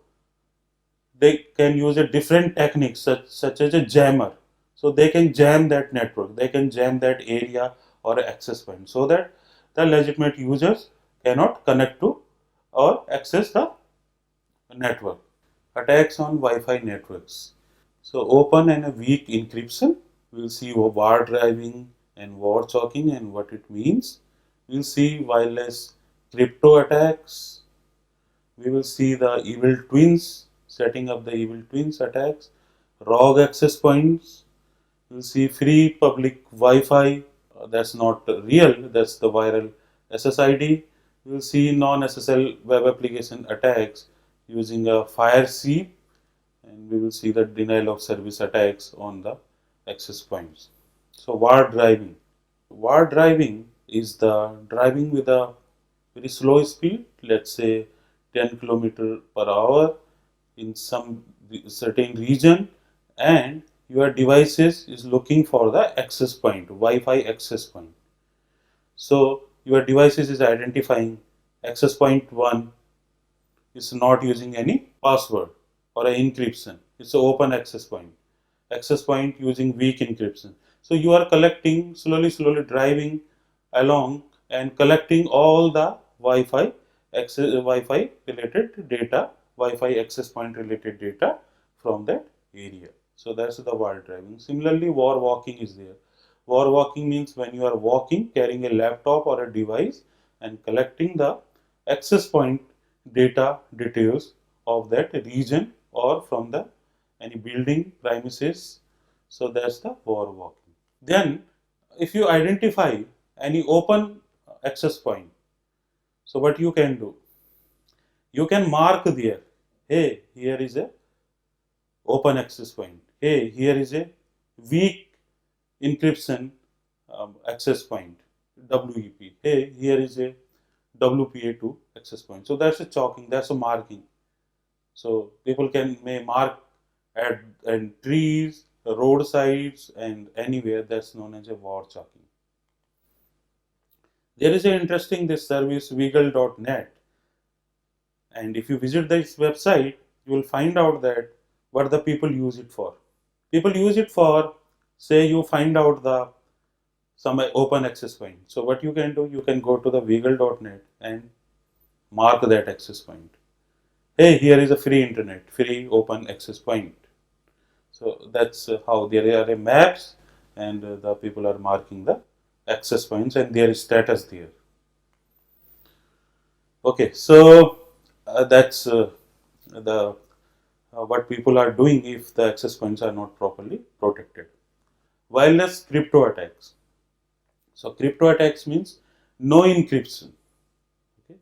They can use a different technique such as a jammer. So they can jam that network, they can jam that area or access point so that the legitimate users cannot connect to or access the network. Attacks on Wi-Fi networks. So open and a weak encryption. We'll see war driving and war choking and what it means. We'll see wireless crypto attacks. We will see the evil twins, setting up the evil twins attacks, rogue access points. We'll see free public Wi-Fi. That's not real. That's the viral SSID. We'll see non-SSL web application attacks using a FireSeep, and we will see the denial of service attacks on the access points. So war driving. War driving is the driving with a very slow speed, let's say 10 km per hour in some certain region, and your devices is looking for the access point, Wi-Fi access point. So your devices is identifying access point 1 is not using any password or an encryption. It's an open access point. Access point using weak encryption. So you are collecting slowly driving along and collecting all the Wi-Fi related data, Wi-Fi access point related data from that area. So that's the war driving. Similarly, war walking is there. War walking means when you are walking, carrying a laptop or a device and collecting the access point data details of that region or from the any building premises. So that's the war walking. Then if you identify any open access point, So what you can do? You can mark there, hey, here is a open access point. Hey, here is a weak encryption access point, WEP. Hey, here is a WPA2 access point. So that's a chalking, that's a marking. So people may mark at and trees, roadsides, and anywhere. That's known as a war chalking. There is an interesting this service Weagle.net, and if you visit this website, you will find out that what the people use it for. People use it for, say you find out the some open access point. So what you can do, you can go to the Weagle.net and mark that access point. Hey, here is a free internet, free open access point. So that's how there are maps, and the people are marking the access points and their status there. Okay, so that's the what people are doing if the access points are not properly protected. Wireless crypto attacks. So crypto attacks means no encryption. Okay,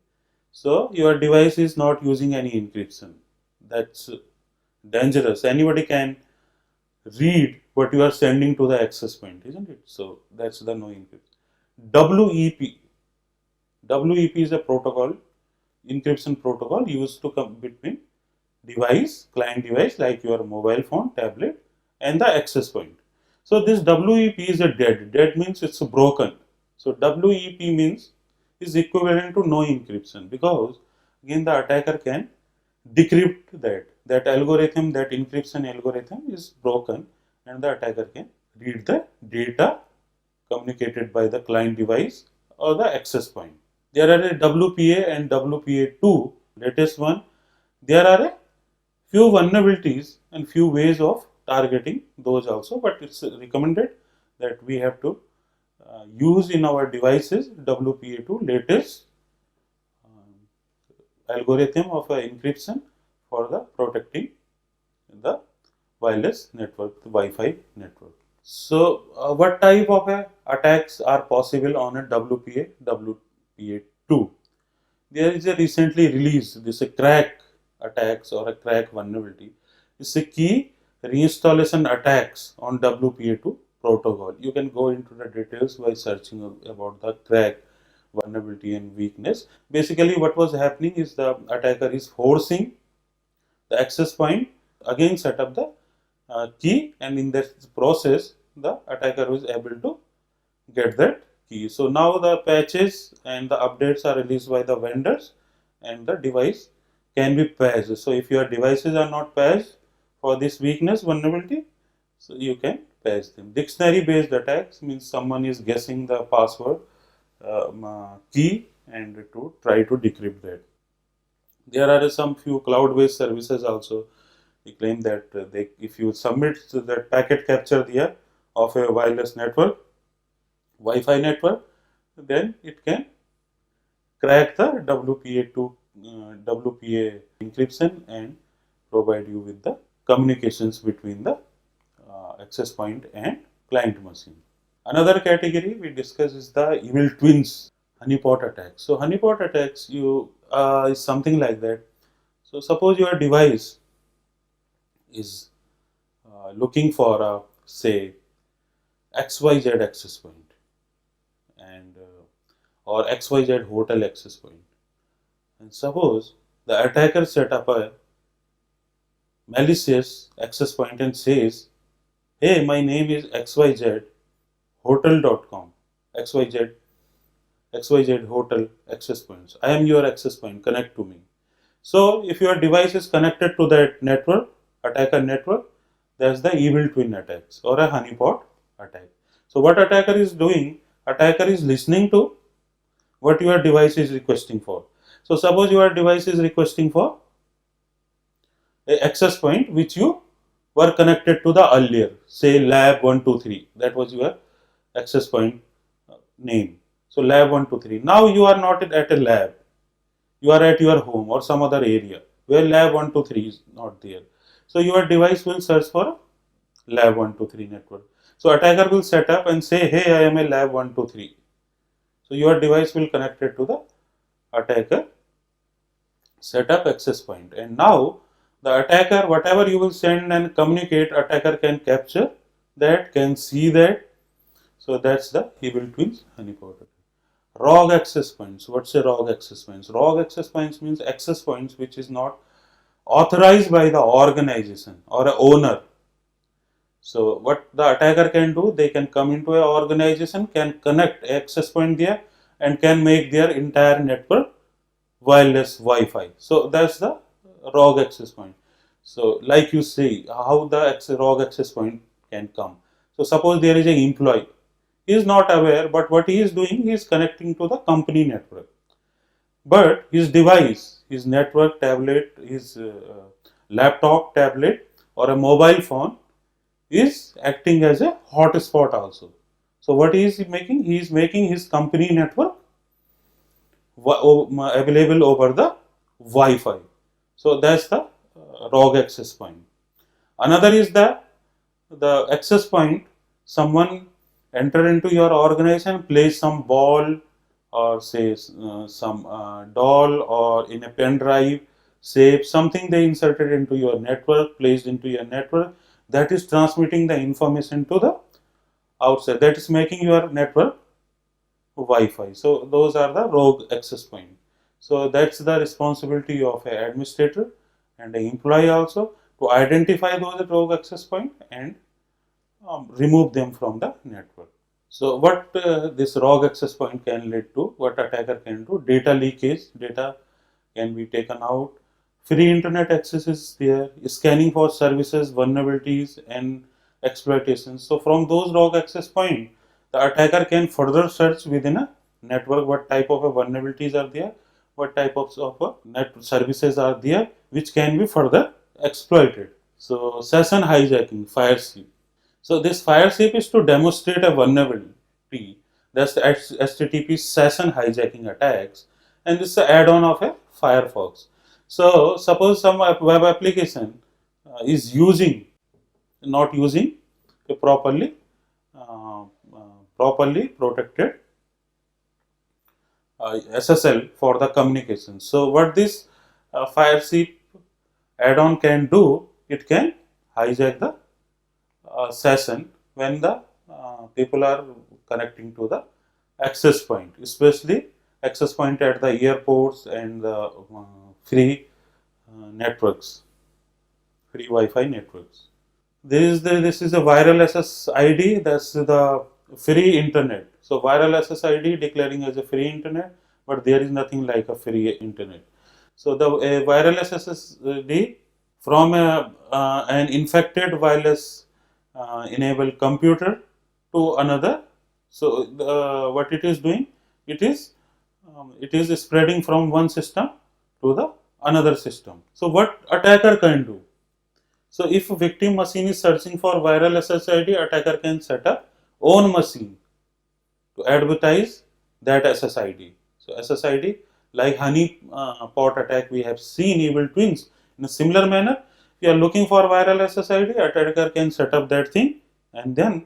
so your device is not using any encryption. That's dangerous. Anybody can read what you are sending to the access point, isn't it? So that's the no encryption. WEP. WEP is a protocol, encryption protocol used to come between device, client device like your mobile phone, tablet, and the access point. So this WEP is a dead. Dead means it's broken. So WEP means is equivalent to no encryption, because again the attacker can decrypt that algorithm, that encryption algorithm is broken, and the attacker can read the data communicated by the client device or the access point. There are a WPA and WPA2, latest one. There are a few vulnerabilities and few ways of targeting those also, but it's recommended that we have to use in our devices WPA2 latest algorithm of encryption for the protecting the wireless network, the Wi-Fi network. So what type of attacks are possible on a WPA, WPA2? There is a recently released this a crack attacks or a crack vulnerability. It's a key reinstallation attacks on WPA2 protocol. You can go into the details by searching about the crack vulnerability and weakness. Basically what was happening is the attacker is forcing the access point, again set up the key, and in that process the attacker was able to get that key. So now the patches and the updates are released by the vendors, and the device can be patched. So if your devices are not patched for this weakness vulnerability, so you can patch them. Dictionary based attacks means someone is guessing the password key and to try to decrypt that. There are some few cloud based services also. They claim that if you submit that packet capture there of a wireless network, Wi-Fi network, then it can crack the WPA2 WPA encryption and provide you with the communications between the access point and client machine. Another category we discuss is the evil twins, honeypot attacks. So honeypot attacks is something like that. So suppose your device is looking for a say XYZ access point and or XYZ hotel access point, and suppose the attacker set up a malicious access point and says, hey, my name is XYZ hotel.com, XYZ hotel access points. I am your access point, connect to me. So if your device is connected to that network, attacker network, that's the evil twin attacks or a honeypot attack. So what attacker is doing? Attacker is listening to what your device is requesting for. So suppose your device is requesting for a access point which you were connected to the earlier, say lab 123, that was your access point name. So lab 123. Now you are not at a lab, you are at your home or some other area where lab 123 is not there. So your device will search for lab 123 network. So attacker will set up and say, hey, I am a lab 123. So your device will connect it to the attacker set up access point, and now the attacker, whatever you will send and communicate, attacker can capture that, can see that. So that's the Evil Twins honeypot attack. Rogue access points. What's a rogue access points? Rogue access points means access points which is not authorized by the organization or a owner. So what the attacker can do, they can come into an organization, can connect access point there, and can make their entire network wireless Wi-Fi. So that's the rogue access point. So like you see how the rogue access point can come. So suppose there is an employee, he is not aware, but what he is doing, he is connecting to the company network. But his device, his network tablet, his laptop tablet or a mobile phone is acting as a hotspot also. So what he is making? He is making his company network available over the Wi-Fi. So that's the rogue access point. Another is the access point. Someone enter into your organization, place some ball or say some doll or in a pen drive shape, something they inserted into your network, placed into your network, that is transmitting the information to the outside, that is making your network Wi-Fi. So those are the rogue access point. So that's the responsibility of an administrator and an employee also to identify those rogue access point and remove them from the network. So what this rogue access point can lead to, what attacker can do, data leakage, data can be taken out, free internet access is there, scanning for services, vulnerabilities and exploitations. So from those rogue access point, the attacker can further search within a network what type of vulnerabilities are there, what type of net services are there which can be further exploited. So session hijacking, FireSweep. So this FireSweep is to demonstrate a vulnerability. That's the HTTP session hijacking attacks, and this is an add-on of a Firefox. So suppose some web application is not using a properly protected SSL for the communication. So what this FireSweep add-on can do, it can hijack the session when the people are connecting to the access point, especially access point at the airports and the free networks, free Wi-Fi networks. This is a viral SSID, that's the free internet. So viral SSID declaring as a free internet, but there is nothing like a free internet. So the viral SSID from an infected wireless enabled computer to another. So what it is doing, it is spreading from one system to the another system. So what attacker can do? So if a victim machine is searching for viral SSID, attacker can set up own machine to advertise that SSID. So SSID, like honey pot attack we have seen Evil Twins, in a similar manner, if you are looking for viral SSID, attacker can set up that thing and then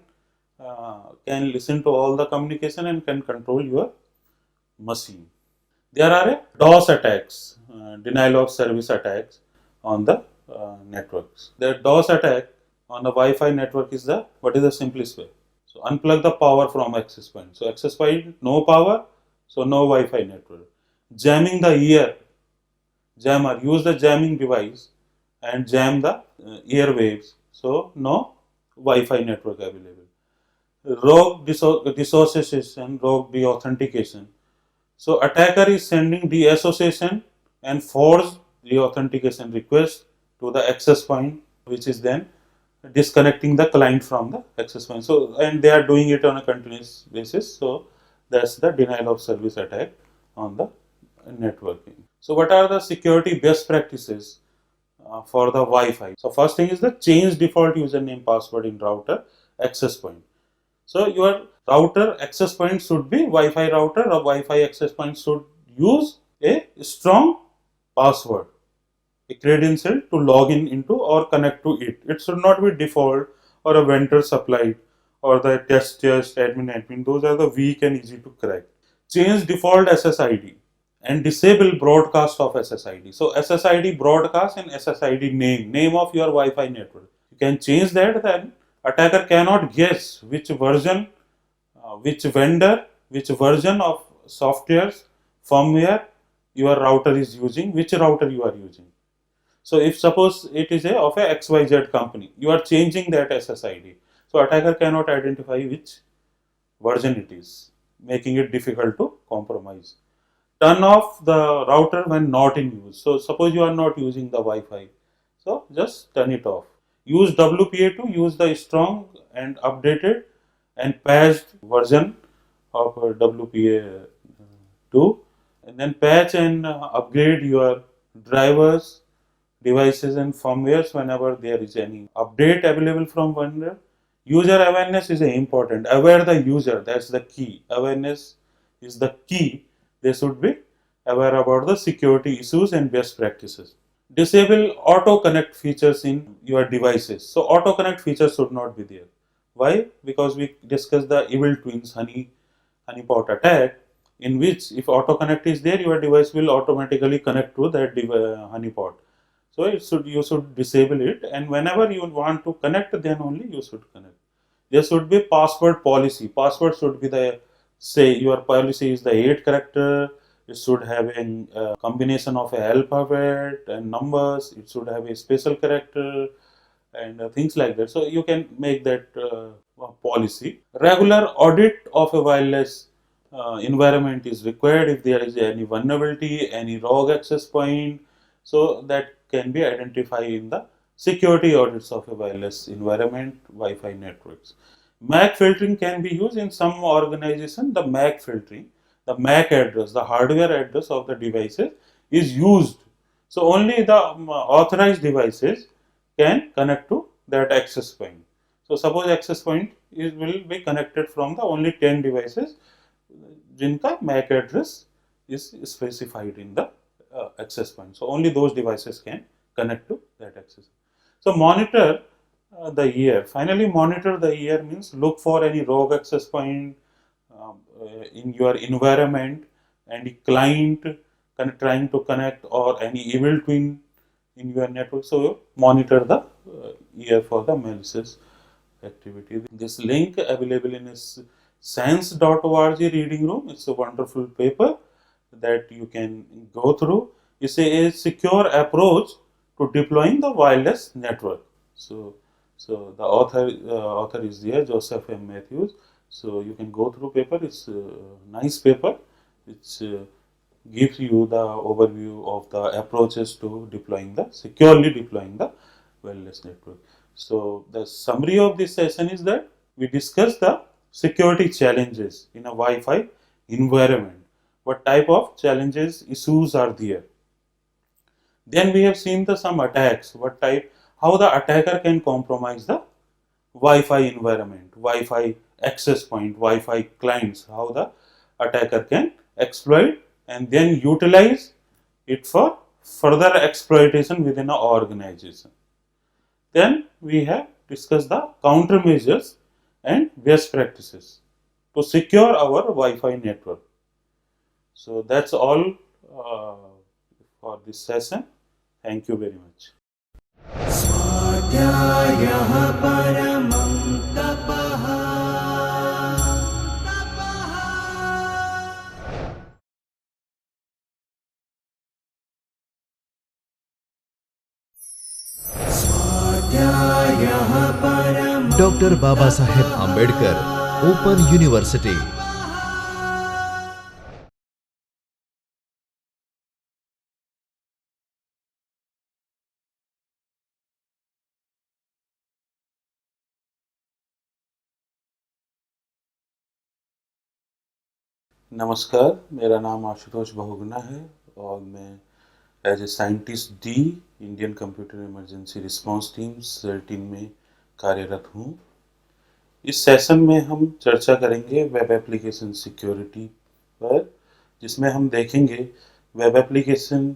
can listen to all the communication and can control your machine. There are DOS attacks, denial of service attacks on the networks. The DOS attack on the Wi-Fi network is what is the simplest way? So unplug the power from access point. So access point, no power, so no Wi-Fi network. Jamming the ear, jammer, use the jamming device and jam the airwaves, so no Wi-Fi network available. Rogue dissociation, rogue deauthentication. So attacker is sending deassociation and force deauthentication request to the access point, which is then disconnecting the client from the access point. So and they are doing it on a continuous basis. So that's the denial of service attack on the networking. So what are the security best practices for the Wi-Fi? So first thing is the change default username password in router access point. So your router access point should be Wi-Fi router or Wi-Fi access point should use a strong password, a credential to log into or connect to it. It should not be default or a vendor supplied or the test admin. Those are the weak and easy to crack. Change default SSID and disable broadcast of SSID. So SSID broadcast and SSID name of your Wi-Fi network. You can change that, then attacker cannot guess which version, which vendor, which version of softwares, firmware your router is using, which router you are using. So if suppose it is of a XYZ company, you are changing that SSID. So attacker cannot identify which version it is, making it difficult to compromise. Turn off the router when not in use. So suppose you are not using the Wi-Fi, so just turn it off. Use WPA2, use the strong and updated and patched version of WPA2, and then patch and upgrade your drivers, devices and firmwares whenever there is any update available from vendor. User awareness is important. Aware the user, that's the key. Awareness is the key. They should be aware about the security issues and best practices. Disable auto connect features in your devices. So auto connect features should not be there. Why? Because we discussed the evil twins honeypot attack, in which if auto connect is there, your device will automatically connect to that honeypot. So you should disable it, and whenever you want to connect, then only you should connect. There should be password policy. Password should be the, say your policy is the 8 character. It should have a combination of a alphabet and numbers. It should have a special character and things like that. So you can make that policy. Regular audit of a wireless environment is required if there is any vulnerability, any rogue access point. So that can be identified in the security audits of a wireless environment, Wi-Fi networks. MAC filtering can be used in some organization. The MAC filtering, the MAC address, the hardware address of the devices is used. So only the authorized devices can connect to that access point. So suppose access point will be connected from the only 10 devices jinka MAC address is specified in the access point. So only those devices can connect to that access. So monitor the ER. Finally, monitor the ER means look for any rogue access point in your environment, any client trying to connect, or any evil twin in your network. So monitor the ER for the malicious activity. This link available in is science.org reading room. It's a wonderful paper that you can go through. It's a secure approach to deploying the wireless network. So the author is there, Joseph M. Matthews. So you can go through paper. It's a nice paper. It gives you the overview of the approaches to securely deploying the wireless network. So the summary of this session is that we discussed the security challenges in a Wi-Fi environment. What type of challenges, issues are there? Then we have seen some attacks. How the attacker can compromise the Wi-Fi environment, Wi-Fi access point, Wi-Fi clients. How the attacker can exploit and then utilize it for further exploitation within an organization. Then we have discussed the countermeasures and best practices to secure our Wi-Fi network. So that's all for this session. Thank you very much. स्वाध्यायः परमं तपः स्वाध्यायः परमं Dr. Baba Saheb Ambedkar Open University. नमस्कार, मेरा नाम आशुतोष बहुगुणा है और मैं as a scientist D Indian computer emergency response team cell team में कार्यरत हूँ। इस सेशन में हम चर्चा करेंगे वेब एप्लीकेशन सिक्योरिटी पर, जिसमें हम देखेंगे web application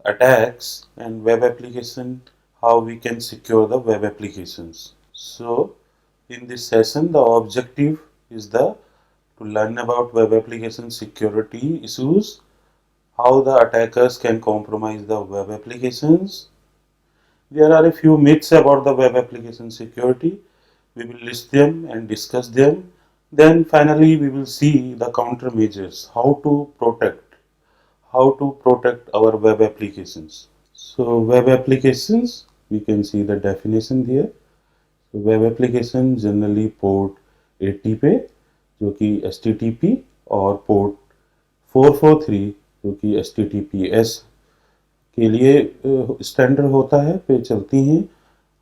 attacks and web application how we can secure the web applications. So in this session the objective is to learn about web application security issues how the attackers can compromise the web applications. There are a few myths about the web application security. We will list them and discuss them. Then finally we will see the countermeasures, how to protect our web applications. So web applications, we can see the definition here. So web application generally port 80 पे जो कि HTTP और port 443 जो कि HTTPS के लिए standard होता है पे चलती हैं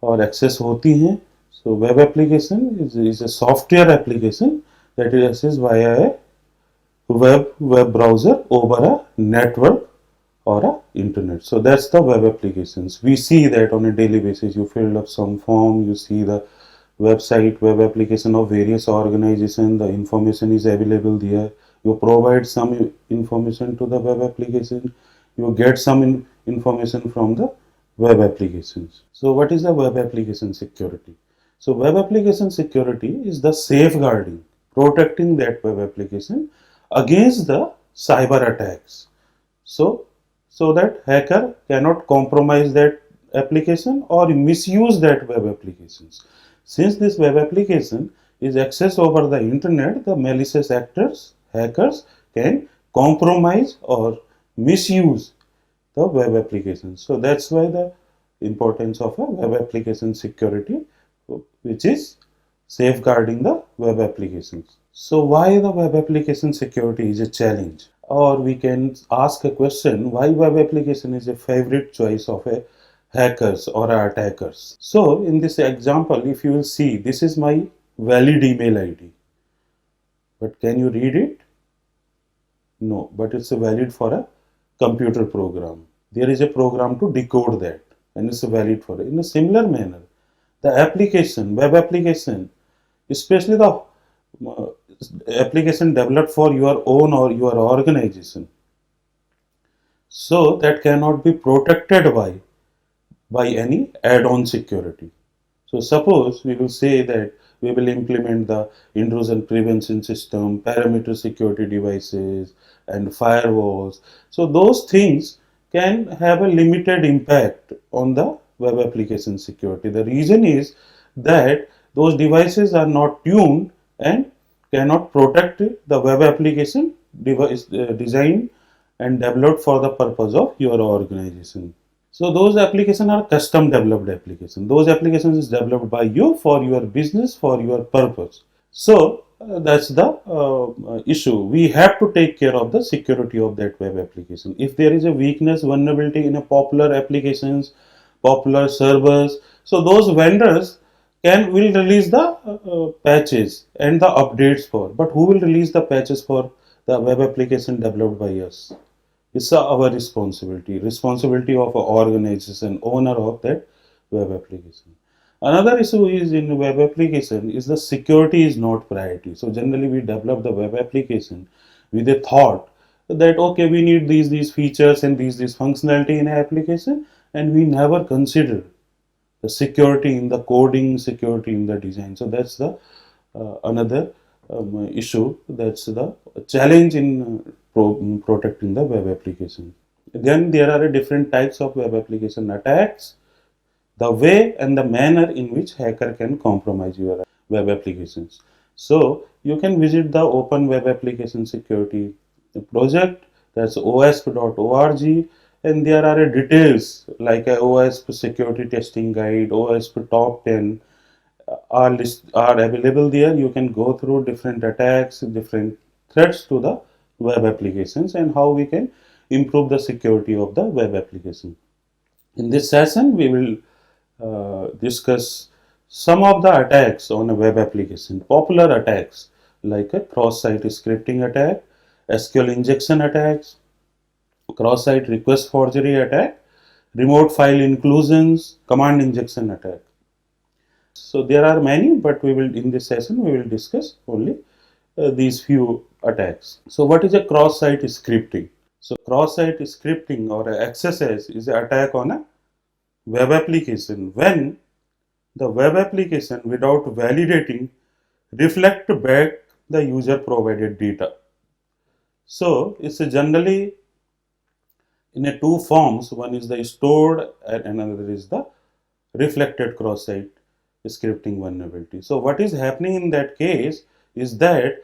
और एक्सेस होती हैं. So web application is a software application that is accessed via a web browser over a network or a internet. So that's the web applications. We see that on a daily basis. You fill up some form, you see the web application of various organizations, the information is available there. You provide some information to the web application, you get some information from the web applications. So what is the web application security? So web application security is the safeguarding, protecting that web application against the cyber attacks. So that hacker cannot compromise that application or misuse that web applications. Since this web application is accessed over the internet, the malicious actors, hackers can compromise or misuse the web application. So that's why the importance of a web application security, which is safeguarding the web applications. So why the web application security is a challenge? Or we can ask a question, why web application is a favorite choice of a hackers or attackers. So in this example, if you will see, this is my valid email ID. But can you read it? No, but it's a valid for a computer program. There is a program to decode that and it's valid for it. In a similar manner, the application, web application, especially the application developed for your own or your organization, so that cannot be protected by any add-on security. So suppose we will say that we will implement the intrusion prevention system, parameter security devices and firewalls. So those things can have a limited impact on the web application security. The reason is that those devices are not tuned and cannot protect the web application device designed and developed for the purpose of your organization. So those applications are custom developed applications. Those applications is developed by you for your business, for your purpose. So that's the issue. We have to take care of the security of that web application. If there is a weakness, vulnerability in a popular applications, popular servers, so those vendors will release the patches and the updates for. But who will release the patches for the web application developed by us? It's our responsibility of an organization, owner of that web application. Another issue is in web application is the security is not priority. So generally we develop the web application with a thought that okay, we need these features and these functionality in an application, and we never consider the security in the coding, security in the design. So that's the another issue. That's the challenge in protecting the web application. Then there are different types of web application attacks, the way and the manner in which hacker can compromise your web applications. So you can visit the Open Web Application Security project, that's OWASP.org, and there are details like a OWASP security testing guide, OWASP top 10 are available there. You can go through different attacks, different threats to the web applications and how we can improve the security of the web application. In this session, we will discuss some of the attacks on a web application, popular attacks like a cross-site scripting attack, SQL injection attacks, cross-site request forgery attack, remote file inclusions, command injection attack. So there are many, but we will in this session we will discuss only these few attacks. So what is a cross-site scripting? So cross-site scripting or XSS is an attack on a web application when the web application without validating reflect back the user provided data. So it's generally in a two forms. One is the stored and another is the reflected cross-site scripting vulnerability. So what is happening in that case is that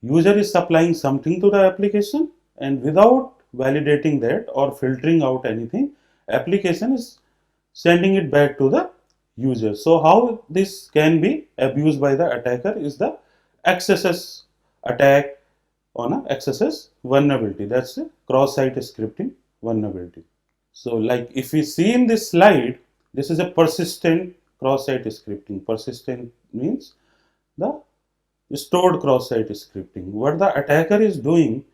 user is supplying something to the application, and without validating that or filtering out anything, application is sending it back to the user. So how this can be abused by the attacker is the XSS attack on a XSS vulnerability. That's a cross-site scripting vulnerability. So like if we see in this slide, this is a persistent cross-site scripting. Persistent means the stored cross-site scripting. What the attacker is doing,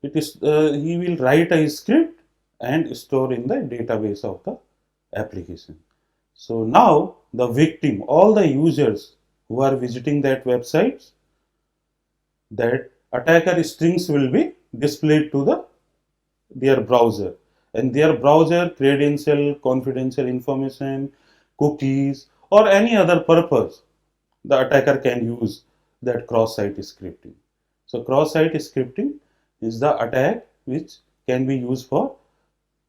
it is he will write a script and store in the database of the application. So now the victim, all the users who are visiting that website, that attacker strings will be displayed to their browser, and their browser credential, confidential information, cookies, or any other purpose the attacker can use that cross-site scripting. So cross-site scripting is the attack which can be used for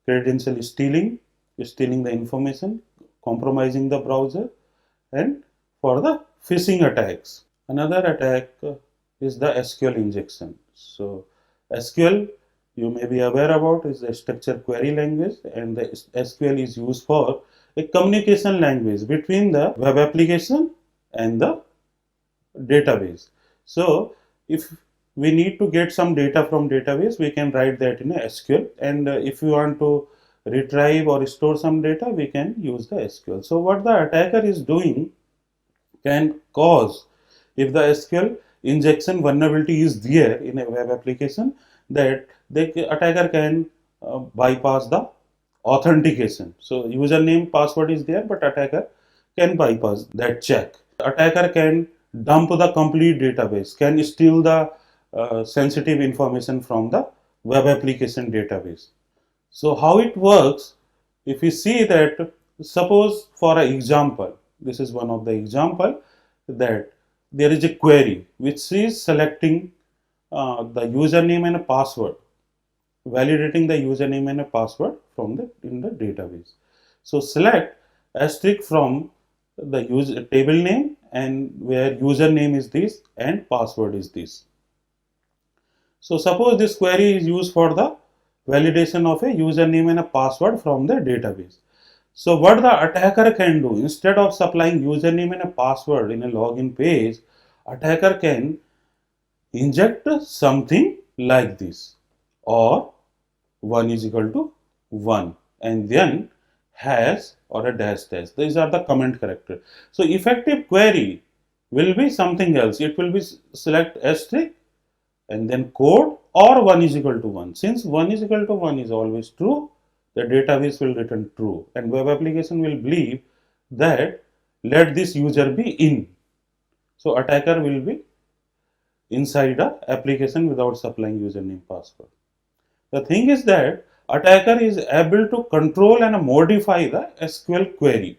credential stealing, stealing the information, compromising the browser, and for the phishing attacks. Another attack is the SQL injection. So SQL, you may be aware about, is a structured query language, and the SQL is used for a communication language between the web application and the database. So if we need to get some data from database, we can write that in a SQL, and if you want to retrieve or store some data, we can use the SQL. So what the attacker is doing can cause, if the SQL injection vulnerability is there in a web application, that the attacker can bypass the authentication. So username, password is there, but attacker can bypass that check. Attacker can dump the complete database, can steal the sensitive information from the web application database. So how it works, if you see that, suppose for an example, this is one of the example, that there is a query which is selecting the username and a password, validating the username and a password from in the database. So select asterisk from the user table name, and where username is this and password is this. So suppose this query is used for the validation of a username and a password from the database. So what the attacker can do, instead of supplying username and a password in a login page, attacker can inject something like this, or 1 is equal to 1, and then hash or a dash dash. These are the comment character. So effective query will be something else. It will be select asterisk and then code or 1 is equal to 1. Since 1 is equal to 1 is always true, the database will return true, and web application will believe that let this user be in. So attacker will be inside the application without supplying username password. The thing is that attacker is able to control and modify the SQL query.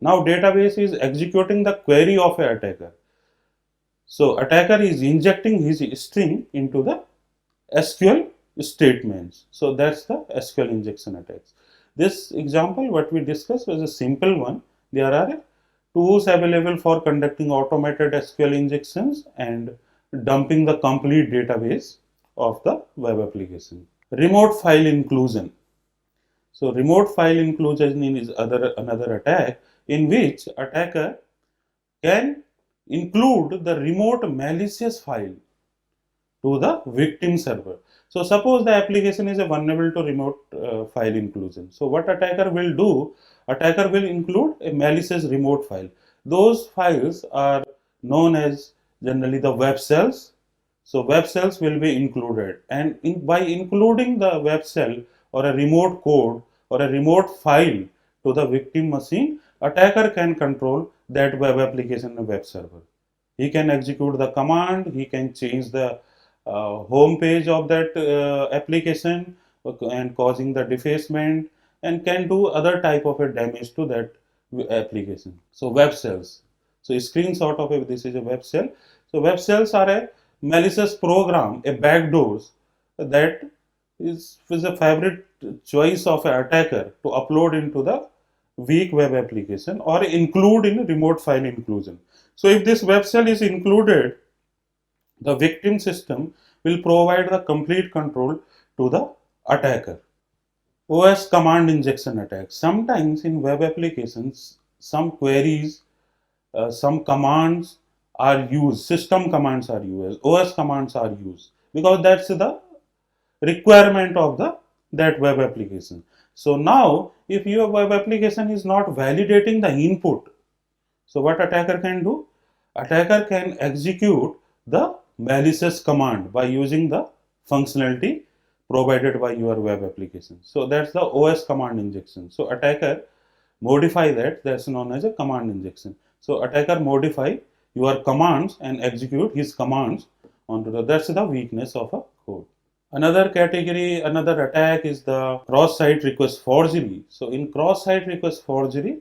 Now database is executing the query of an attacker. So attacker is injecting his string into the SQL statements. So that's the SQL injection attacks. This example what we discussed was a simple one. There are tools available for conducting automated SQL injections and dumping the complete database of the web application. Remote file inclusion. So remote file inclusion is another attack in which attacker can include the remote malicious file to the victim server. So suppose the application is vulnerable to remote file inclusion. So what attacker will do? Attacker will include a malicious remote file. Those files are known as generally the web shells. So web shells will be included, and by including the web shell or a remote code or a remote file to the victim machine, attacker can control that web application and web server. He can execute the command, he can change the home page of that application and causing the defacement, and can do other type of a damage to that application. So web shells. So a screenshot of this is a web shell. So web shells are a malicious program, a backdoors that is a favorite choice of an attacker to upload into the weak web application or include in remote file inclusion. So if this web shell is included, the victim system will provide the complete control to the attacker. OS command injection attack. Sometimes in web applications, some queries, some commands are used, system commands are used, OS commands are used because that's the requirement of the that web application. So now if your web application is not validating the input, so what attacker can do? Attacker can execute the malicious command by using the functionality provided by your web application. So that's the OS command injection. So attacker modify that, that's known as a command injection. So attacker modify your commands and execute his commands onto the, that's the weakness of a code. Another category, another attack is the cross-site request forgery. So in cross-site request forgery,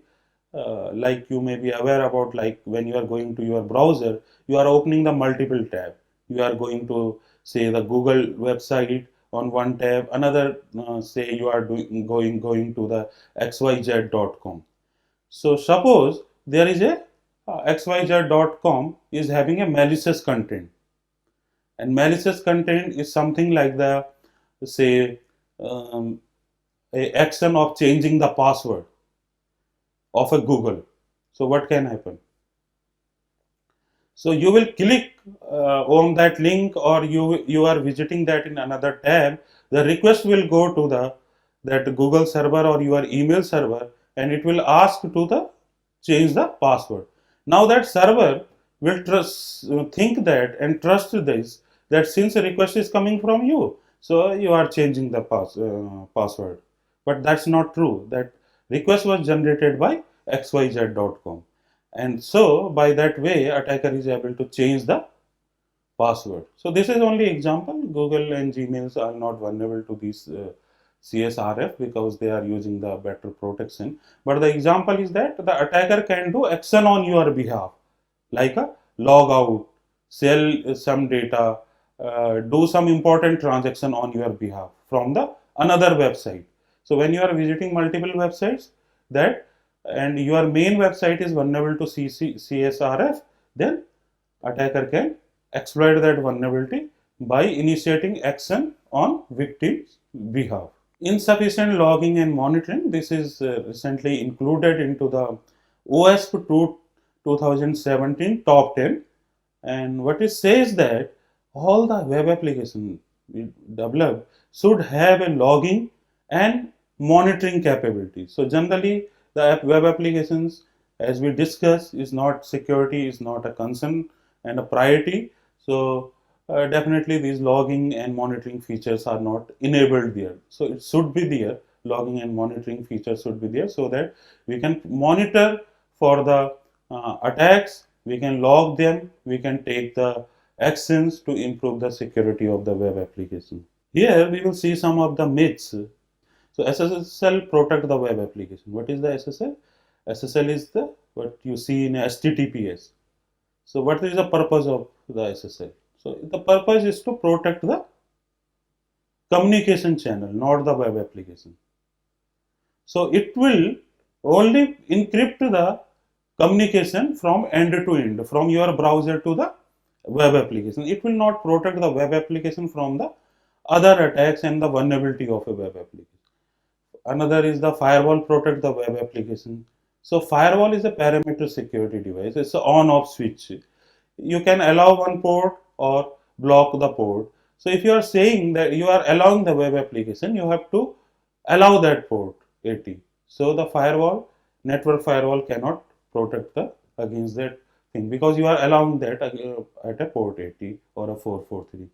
like you may be aware about, like when you are going to your browser, you are opening the multiple tab. You are going to say the Google website on one tab, another say you are going to the xyz.com. So suppose there is a xyz.com is having a malicious content, and malicious content is something like the say a action of changing the password of a Google. So what can happen? So you will click on that link, or you are visiting that in another tab. The request will go to the that Google server or your email server, and it will ask to the change the password. Now that server will think that and trust this, that since a request is coming from you, so you are changing the password. But that's not true. That request was generated by xyz.com, and so by that way attacker is able to change the password. So this is only example. Google and Gmails are not vulnerable to these CSRF because they are using the better protection. But the example is that the attacker can do action on your behalf, like a log out, sell some data, do some important transaction on your behalf from the another website. So when you are visiting multiple websites, that and your main website is vulnerable to CSRF, then attacker can exploit that vulnerability by initiating action on victim's behalf. Insufficient logging and monitoring. This is recently included into the OWASP 2017 top 10, and what it says that all the web application we develop should have a logging and monitoring capability. So generally the web applications, as we discussed, is not security is not a concern and a priority. So definitely these logging and monitoring features are not enabled there. So it should be there. Logging and monitoring features should be there so that we can monitor for the attacks, we can log them, we can take the actions to improve the security of the web application. Here we will see some of the myths. So SSL protect the web application. What is the SSL? SSL is the what you see in HTTPS. So what is the purpose of the SSL? So the purpose is to protect the communication channel, not the web application. So it will only encrypt the communication from end to end, from your browser to the web application. It will not protect the web application from the other attacks and the vulnerability of a web application. Another is the firewall protect the web application. So firewall is a parameter security device. It's an on-off switch. You can allow one port or block the port. So if you are saying that you are allowing the web application, you have to allow that port 80. So the firewall, network firewall cannot protect the against that thing because you are allowing that at a port 80 or a 443.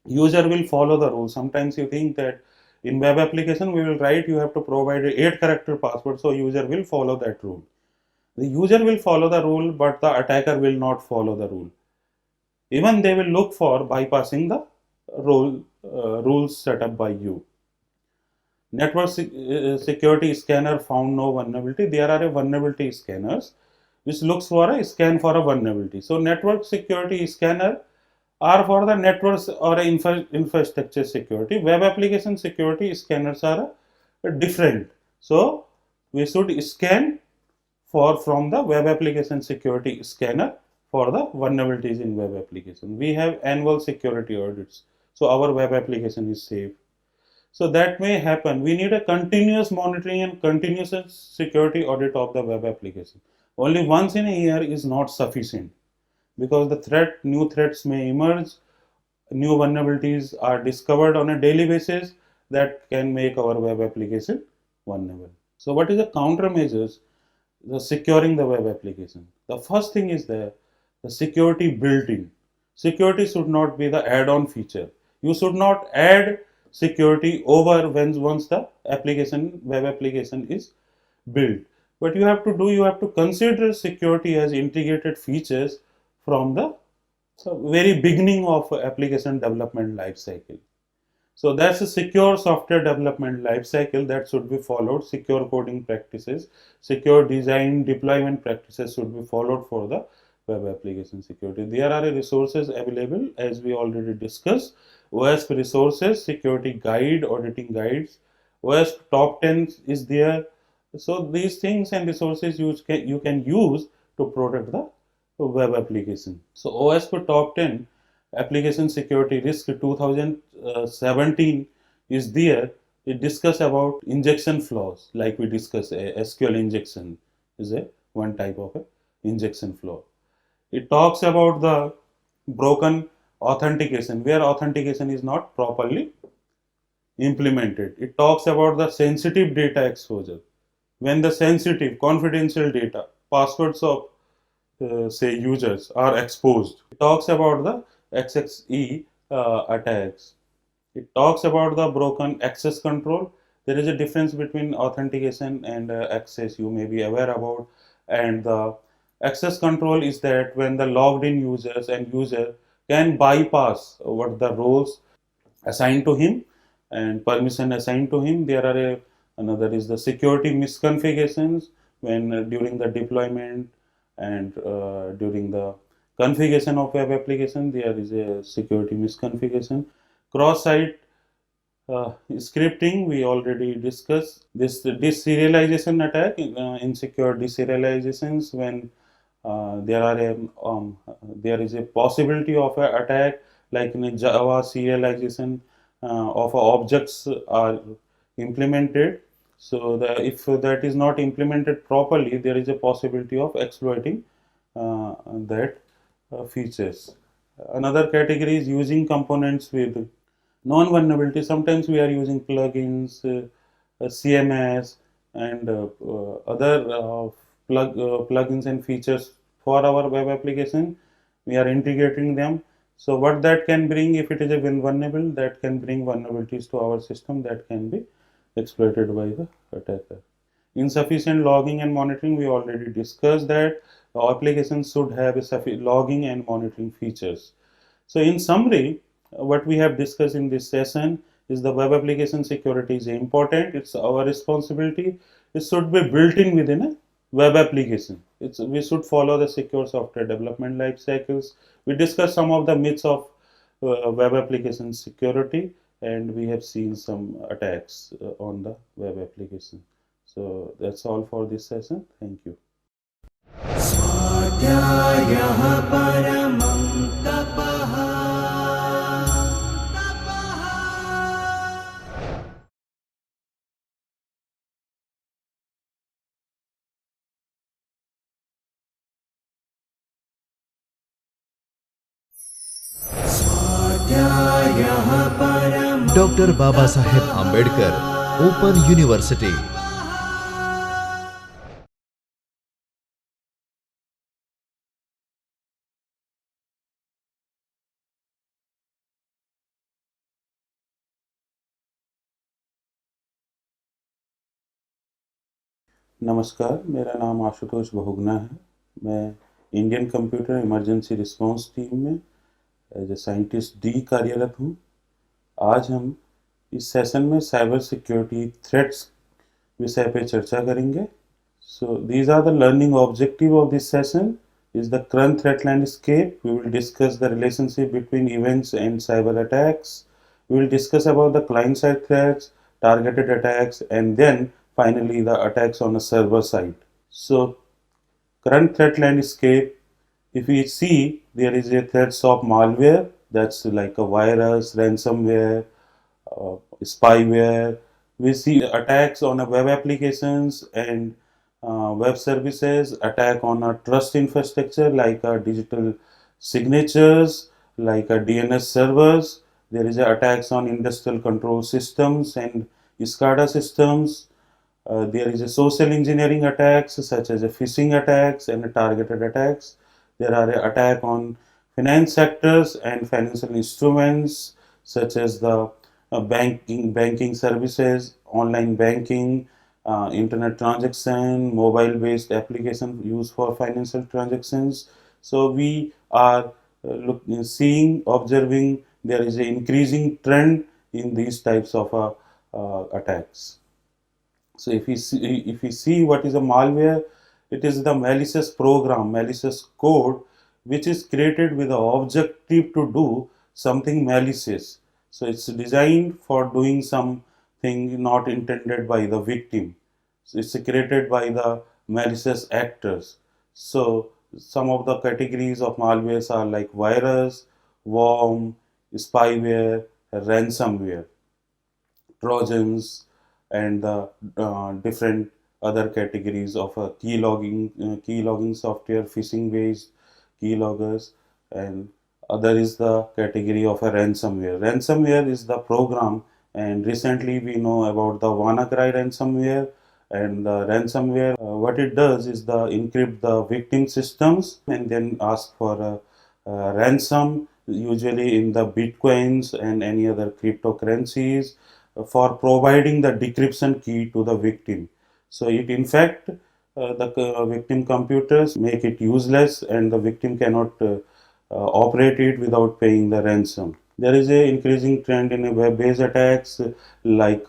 User will follow the rules. Sometimes you think that in web application we will write you have to provide a 8-character password, so user will follow that rule. The user will follow the rule, but the attacker will not follow the rule. Even they will look for bypassing the rules set up by you. Network security scanner found no vulnerability. There are a vulnerability scanners which looks for a scan for a vulnerability. So network security scanner are for the networks or infrastructure security. Web application security scanners are different. So we should scan from the web application security scanner for the vulnerabilities in web application. We have annual security audits, so our web application is safe. So that may happen. We need a continuous monitoring and continuous security audit of the web application. Only once in a year is not sufficient, because new threats may emerge, new vulnerabilities are discovered on a daily basis that can make our web application vulnerable. So what is the countermeasures? The securing the web application. The first thing is the security built in. Security should not be the add-on feature. You should not add security over once the web application is built. What you have to do, you have to consider security as integrated features from the very beginning of application development life cycle. So that's a secure software development life cycle that should be followed. Secure coding practices, secure design deployment practices should be followed for the web application security. There are resources available, as we already discussed. OWASP resources, security guide, auditing guides. OWASP top 10 is there. So these things and resources you can use to protect the web application. So OWASP top 10 application security risk 2017 is there. It discuss about injection flaws, like we discussed. SQL injection is one type of a injection flaw. It talks about the broken authentication, where authentication is not properly implemented. It talks about the sensitive data exposure, when the sensitive confidential data, passwords of say users are exposed. It talks about the XXE attacks. It talks about the broken access control. There is a difference between authentication and access, you may be aware about. And the access control is that when the logged in users and user can bypass what the roles assigned to him and permission assigned to him. There are another is the security misconfigurations, when during the deployment and during the configuration of web application there is a security misconfiguration. Cross-site scripting, we already discussed. This deserialization attack, insecure deserializations, when there is a possibility of an attack, like in a Java serialization of objects are implemented. So if that is not implemented properly, there is a possibility of exploiting that features. Another category is using components with non-vulnerability. Sometimes we are using plugins, CMS, and other plugins and features for our web application. We are integrating them. So what that can bring, if it is a vulnerable, that can bring vulnerabilities to our system that can be exploited by the attacker. Insufficient logging and monitoring, we already discussed that. The applications should have a logging and monitoring features. So in summary, what we have discussed in this session is the web application security is important. It's our responsibility. It should be built in within a web application. We should follow the secure software development life cycles. We discussed some of the myths of web application security, and we have seen some attacks on the web application. So that's all for this session. Thank you. स्वाध्यायः परमं तपः स्वाध्यायः परमं Dr. Baba Saheb Ambedkar Open University. नमस्कार, मेरा नाम आशुतोष बहुगुणा है। मैं Indian computer emergency response team में एज ए साइंटिस्ट डी कार्यरत हूँ। आज हम इस सेशन में साइबर सिक्योरिटी थ्रेट्स विषय पे चर्चा करेंगे। So these are the learning objective of this session. is the current threat landscape. We will discuss the relationship between events and cyber attacks. We will discuss about the client-side threats, targeted attacks, and then finally the attacks on the server side. So, current threat landscape, if we see, there is a threats of malware, that's like a virus, ransomware, spyware. We see attacks on a web applications and web services, attack on a trust infrastructure like digital signatures, like DNS servers. There is a attacks on industrial control systems and SCADA systems. There is a social engineering attacks such as a phishing attacks and targeted attacks. There are a attack on finance sectors and financial instruments such as the banking services, online banking, internet transaction, mobile based application used for financial transactions. So we are seeing, observing there is an increasing trend in these types of attacks. So if we see what is a malware, it is the malicious program, malicious code, which is created with the objective to do something malicious. So it's designed for doing something not intended by the victim. So it's created by the malicious actors. So some of the categories of malwares are like virus, worm, spyware, ransomware, trojans, and the different other categories of key logging software, phishing based keyloggers, and other is the category of a ransomware. Ransomware is the program, and recently we know about the WannaCry ransomware. And the ransomware, what it does is the encrypt the victim systems and then ask for a ransom, usually in the bitcoins and any other cryptocurrencies, for providing the decryption key to the victim. So it in fact the victim computers make it useless and the victim cannot operate it without paying the ransom. There is a increasing trend in web-based attacks like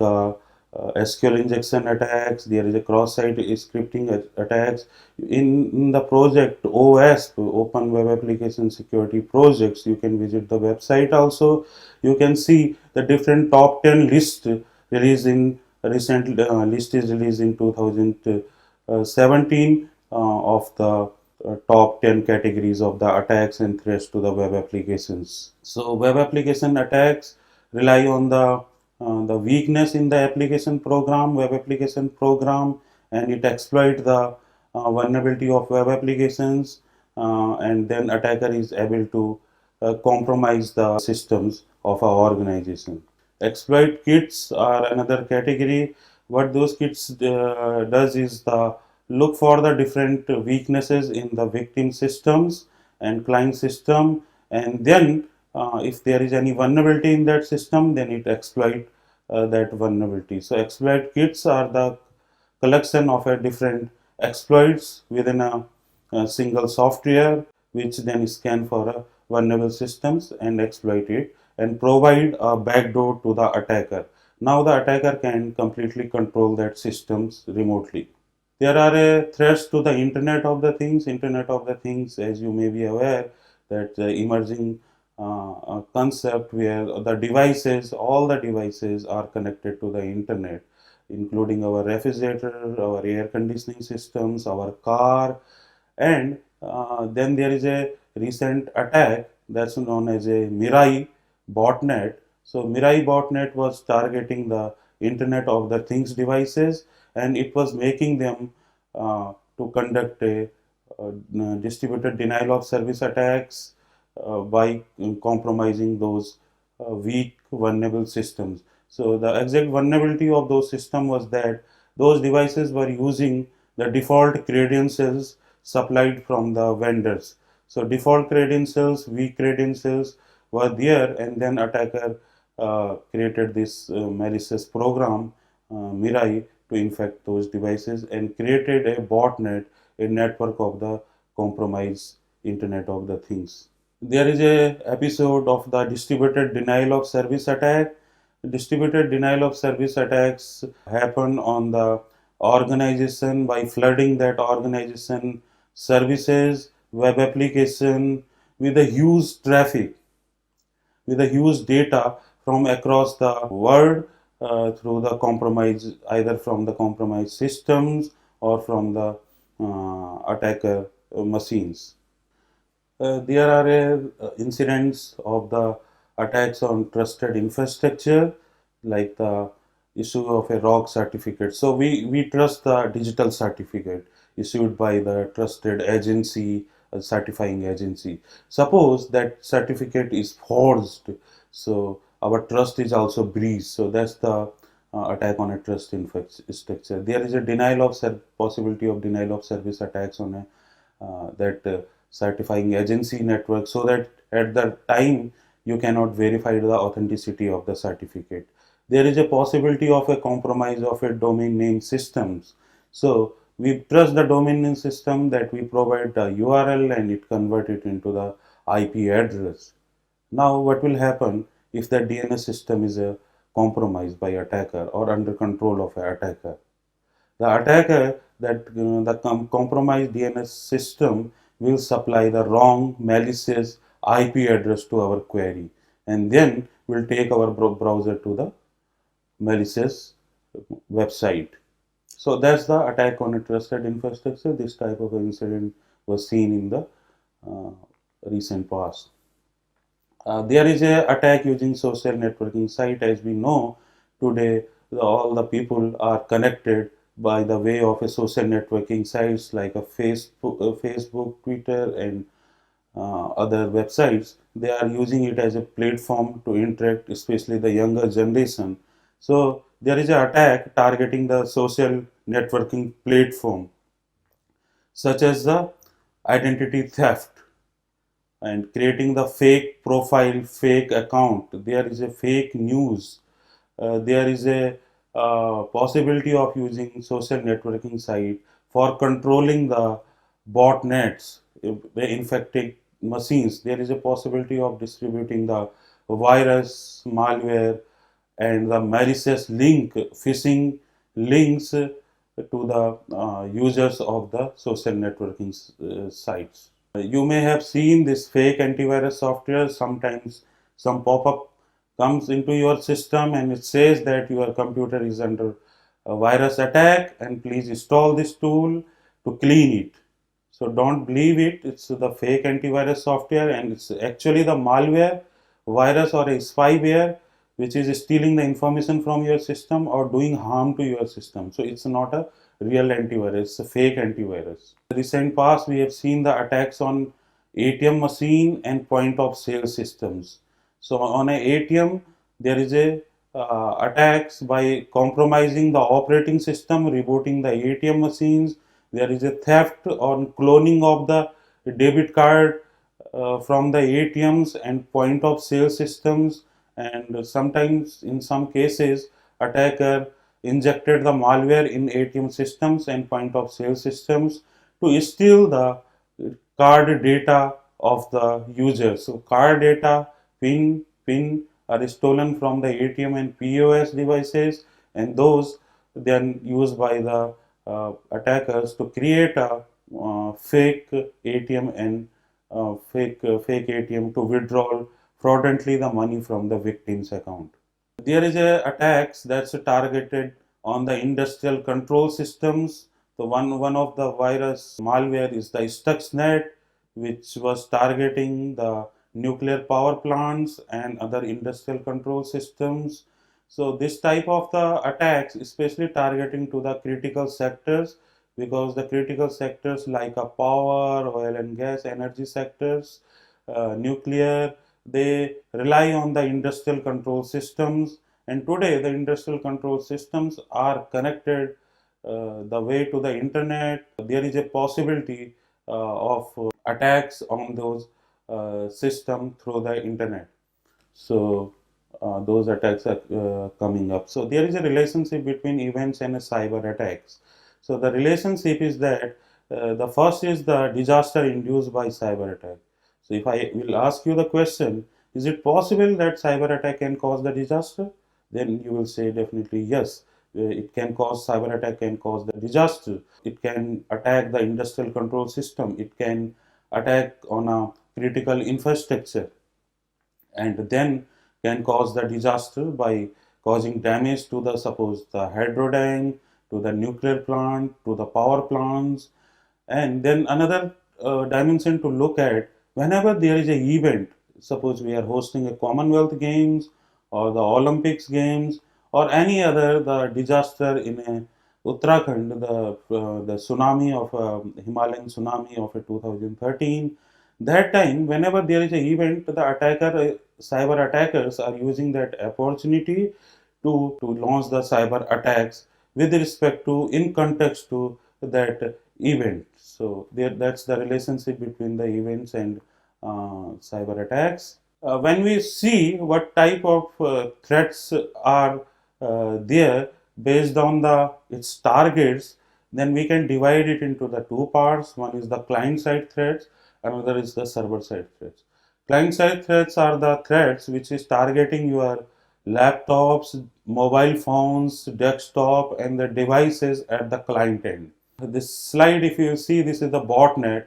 SQL injection attacks. There is a cross-site scripting attacks. In the project OWASP, Open Web Application Security Projects, you can visit the website also. You can see the different top 10 list released in recent list is released in 2017 of the top 10 categories of the attacks and threats to the web applications. So web application attacks rely on the weakness in the application program, web application program, and it exploit the vulnerability of web applications, and then attacker is able to compromise the systems of our organization. Exploit kits are another category. What those kits does is the look for the different weaknesses in the victim systems and client system, and then if there is any vulnerability in that system, then it exploit that vulnerability. So exploit kits are the collection of a different exploits within a single software, which then scan for vulnerable systems and exploit it and provide a backdoor to the attacker. Now the attacker can completely control that systems remotely. There are threats to the Internet of the Things. Internet of the Things, as you may be aware, that emerging concept where the devices, all the devices are connected to the Internet, including our refrigerator, our air conditioning systems, our car, and then there is a recent attack that's known as a Mirai botnet. So Mirai botnet was targeting the Internet of the Things devices, and it was making them to conduct a distributed denial of service attacks by compromising those weak vulnerable systems. So the exact vulnerability of those systems was that those devices were using the default credentials supplied from the vendors. So default credentials, weak credentials were there, and then attacker created this malicious program, Mirai, to infect those devices and created a botnet, a network of the compromised Internet of the Things. There is a episode of the distributed denial of service attack. Distributed denial of service attacks happen on the organization by flooding that organization services web application with a huge traffic, with a huge data from across the world through the compromise, either from the compromised systems or from the attacker machines. There are incidents of the attacks on trusted infrastructure, like the issue of a ROG certificate. So we trust the digital certificate issued by the trusted agency, a certifying agency. Suppose that certificate is forged, so our trust is also breached. So that's the attack on a trust infrastructure. There is a possibility of denial of service attacks on a that certifying agency network, so that at the time you cannot verify the authenticity of the certificate. There is a possibility of a compromise of a domain name systems. So we trust the domain name system that we provide the URL and it convert it into the IP address. Now what will happen if the DNS system is compromised by attacker or under control of an attacker? The attacker that the compromised DNS system will supply the wrong malicious IP address to our query, and then will take our browser to the malicious website. So that's the attack on a trusted infrastructure. This type of incident was seen in the uh, recent past. There is a attack using social networking site. As we know today, all the people are connected by the way of a social networking sites like a Facebook, Twitter, and other websites. They are using it as a platform to interact, especially the younger generation. So there is an attack targeting the social networking platform, such as the identity theft and creating the fake profile, fake account. There is a fake news. There is a possibility of using social networking site for controlling the botnets, the infected machines. There is a possibility of distributing the virus, malware, and the malicious phishing links to the users of the social networking sites. You may have seen this fake antivirus software. Sometimes some pop-up comes into your system and it says that your computer is under a virus attack and please install this tool to clean it. So don't believe it. It's the fake antivirus software and it's actually the malware, virus, or a spyware which is stealing the information from your system or doing harm to your system. So it's not a real antivirus, it's a fake antivirus. In the recent past, we have seen the attacks on ATM machine and point of sale systems. So on a ATM, there is a attacks by compromising the operating system, rebooting the ATM machines. There is a theft on cloning of the debit card from the ATMs and point of sale systems, and sometimes in some cases attacker injected the malware in ATM systems and point of sale systems to steal the card data of the user. So card data, pin are stolen from the ATM and POS devices, and those then used by the attackers to create a fake ATM and fake ATM to withdraw fraudulently the money from the victim's account. There is a attacks that's targeted on the industrial control systems. So one of the virus malware is the Stuxnet, which was targeting the nuclear power plants and other industrial control systems. So this type of the attacks, especially targeting to the critical sectors, because the critical sectors like a power, oil and gas, energy sectors, nuclear, they rely on the industrial control systems, and today the industrial control systems are connected the way to the internet. There is a possibility of attacks on those system through the internet. So those attacks are coming up. So there is a relationship between events and cyber attacks. So the relationship is that the first is the disaster induced by cyber attack. So if I will ask you the question, is it possible that cyber attack can cause the disaster? Then you will say definitely yes. It can cause cyber attack can cause the disaster. It can attack the industrial control system. It can attack on a critical infrastructure, and then can cause the disaster by causing damage to the, suppose, the hydro dam, to the nuclear plant, to the power plants. And then another dimension to look at, whenever there is a event, suppose we are hosting a Commonwealth Games or the Olympics Games or any other the disaster in a Uttarakhand, the tsunami of Himalayan tsunami of 2013. That time, whenever there is an event, the cyber attackers are using that opportunity to launch the cyber attacks with respect to, in context to that event. So that's the relationship between the events and cyber attacks. When we see what type of threats are there based on the its targets, then we can divide it into the two parts. One is the client side threats, another is the server side threats. Client side threats are the threats which is targeting your laptops, mobile phones, desktop, and the devices at the client end. This slide, if you see, this is the botnet.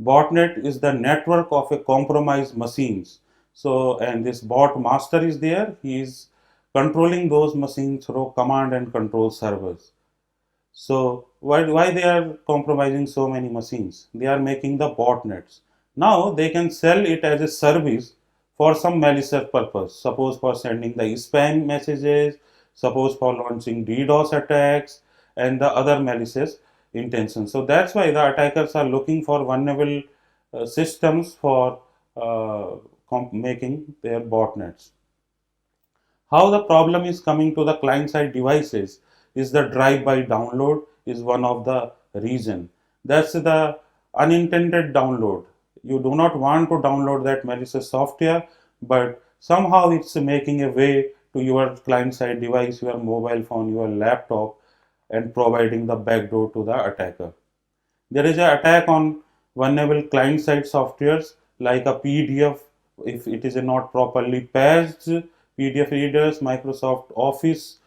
Botnet is the network of a compromised machines. So, and this bot master is there. He is controlling those machines through command and control servers. So, why they are compromising so many machines? They are making the botnets. Now they can sell it as a service for some malicious purpose. Suppose for sending the spam messages, suppose for launching DDoS attacks and the other malicious intentions. So that's why the attackers are looking for vulnerable systems for making their botnets. How the problem is coming to the client side devices is the drive-by download is one of the reason. That's the unintended download. You do not want to download that malicious software, but somehow it's making a way to your client side device, your mobile phone, your laptop, and providing the backdoor to the attacker. There is an attack on vulnerable client side softwares like a PDF if it is not properly patched, PDF readers, Microsoft Office.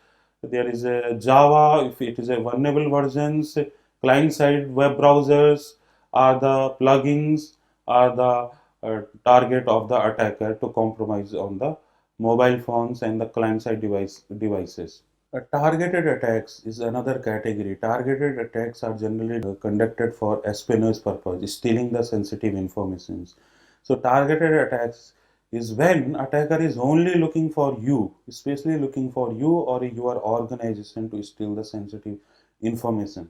There is a Java if it is a vulnerable versions, client side web browsers are the plugins are the target of the attacker to compromise on the mobile phones and the client side devices. Targeted attacks is another category. Targeted attacks are generally conducted for espionage purpose, stealing the sensitive informations. So targeted attacks is when attacker is only looking for you, especially looking for you or your organization to steal the sensitive information.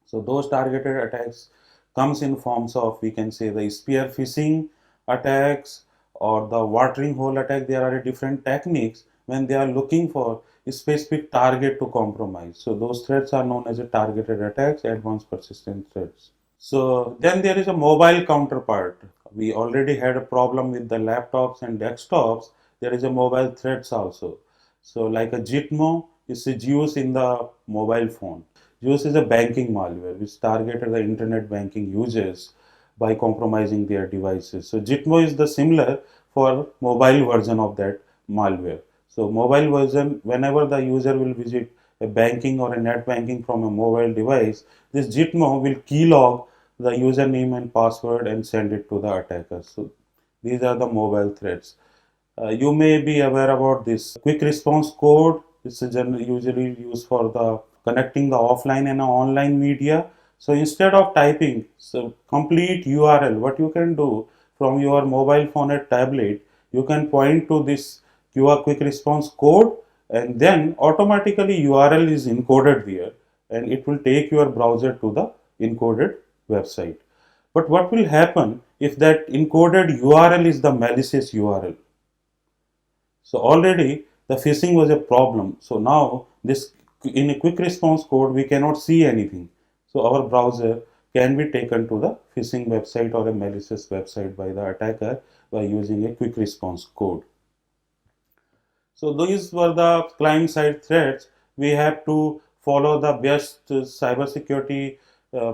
So those targeted attacks comes in forms of, we can say, the spear phishing attacks or the watering hole attack. There are different techniques when they are looking for a specific target to compromise. So those threats are known as a targeted attacks, advanced persistent threats. So then there is a mobile counterpart. We already had a problem with the laptops and desktops. There is a mobile threats also. So like a Gitmo is used in the mobile phone. Use is a banking malware which targeted the internet banking users by compromising their devices. So Gitmo is the similar for mobile version of that malware. So mobile version, whenever the user will visit a banking or a net banking from a mobile device, this Gitmo will keylog the username and password and send it to the attacker. So these are the mobile threats. You may be aware about this quick response code. It's usually used for the connecting the offline and online media. So instead of typing complete URL, what you can do from your mobile phone or tablet, you can point to this QR quick response code and then automatically URL is encoded there and it will take your browser to the encoded website. But what will happen if that encoded URL is the malicious URL? So already the phishing was a problem. So now this in a quick response code we cannot see anything. So our browser can be taken to the phishing website or a malicious website by the attacker by using a quick response code. So these were the client side threats. We have to follow the best cybersecurity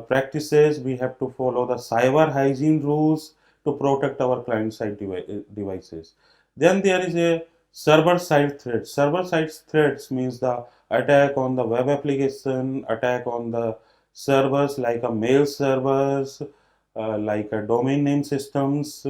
practices. We have to follow the cyber hygiene rules to protect our client side devices. Then there is a server side threat. Server side threats means the attack on the web application, attack on the servers like a mail servers like domain name systems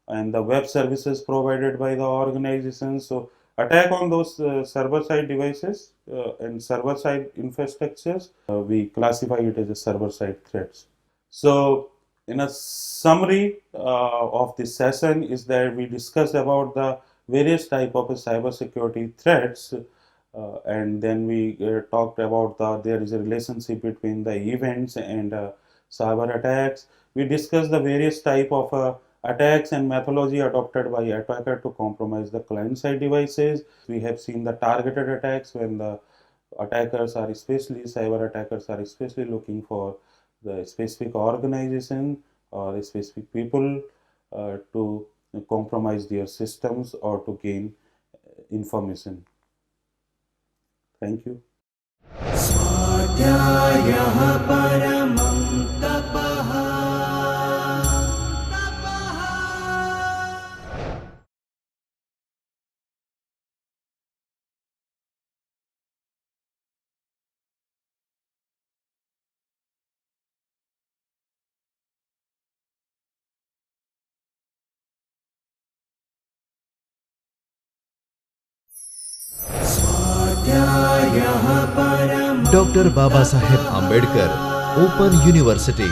and the web services provided by the organizations. So attack on those server-side devices and server-side infrastructures, we classify it as a server-side threats. So in a summary of this session is that we discussed about the various type of cybersecurity threats, and then we talked about there is a relationship between the events and cyber attacks. We discussed the various type of attacks and methodology adopted by attacker to compromise the client-side devices. We have seen the targeted attacks when the attackers are especially cyber attackers are especially looking for the specific organization or specific people to compromise their systems or to gain information. Thank you. स्वाध्यायः परमं तपः स्वाध्यायः परमं Dr. Babasaheb Ambedkar Open University.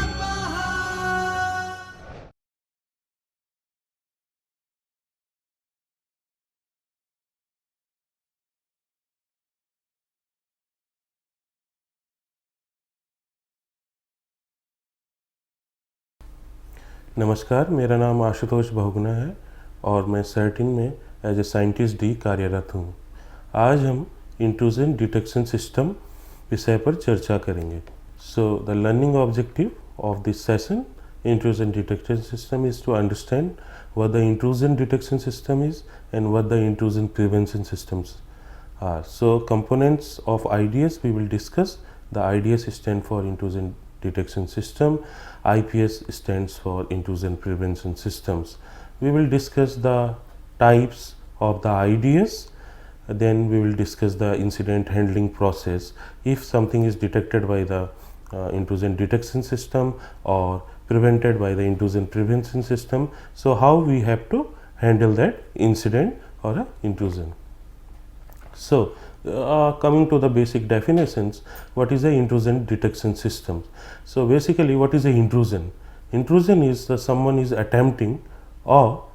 नमस्कार, मेरा नाम आशुतोष बहुगुणा है और मैं सर्टिन में एज ए साइंटिस्ट डी कार्यरत हूँ। आज हम इंट्रूजन डिटेक्शन सिस्टम विषय पर चर्चा करेंगे। So the learning objective of this session intrusion detection system is to understand what the intrusion detection system is and what the intrusion prevention systems are. So components of IDS we will discuss. The IDS stand for intrusion detection system, IPS stands for intrusion prevention systems. We will discuss the types of the IDS, then we will discuss the incident handling process if something is detected by the intrusion detection system or prevented by the intrusion prevention system. So how we have to handle that incident or a intrusion. So coming to the basic definitions, what is a intrusion detection system? So basically what is a intrusion? Intrusion is someone is attempting or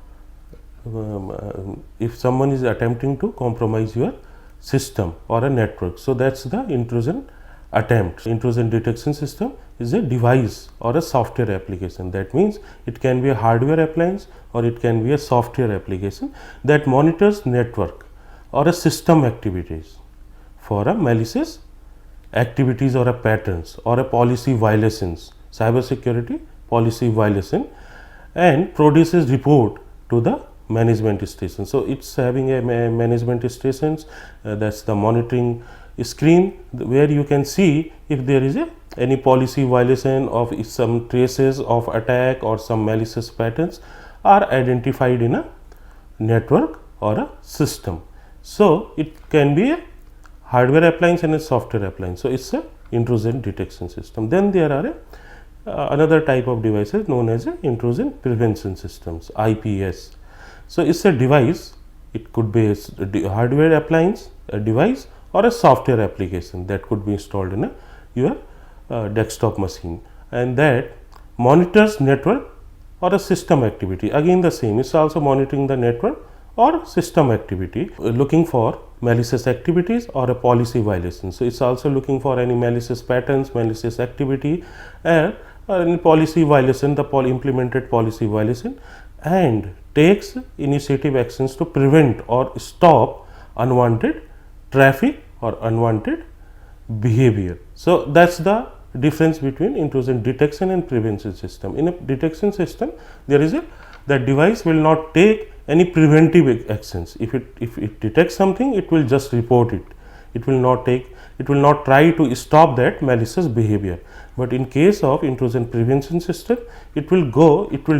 if someone is attempting to compromise your system or a network. So that's the intrusion attempt. Intrusion detection system is a device or a software application. That means it can be a hardware appliance or it can be a software application that monitors network or a system activities for a malicious activities or a patterns or a policy violations, cyber security policy violation, and produces report to the management station. So it's having a management stations, that's the monitoring screen where you can see if there is any policy violation of if some traces of attack or some malicious patterns are identified in a network or a system. So it can be a hardware appliance and a software appliance. So it's a intrusion detection system. Then there are another type of devices known as intrusion prevention systems, IPS. So it's a device, it could be a hardware appliance, a device, or a software application that could be installed in your desktop machine, and that monitors network or a system activity. Again the same, it's also monitoring the network or system activity, looking for malicious activities or a policy violation. So it's also looking for any malicious patterns, malicious activity, and any policy violation, the implemented policy violation, and takes initiative actions to prevent or stop unwanted traffic or unwanted behavior. So that's the difference between intrusion detection and prevention system. In a detection system, there is the device will not take any preventive actions. If it detects something, it will just report it. It will not try to stop that malicious behavior. But in case of intrusion prevention system, it will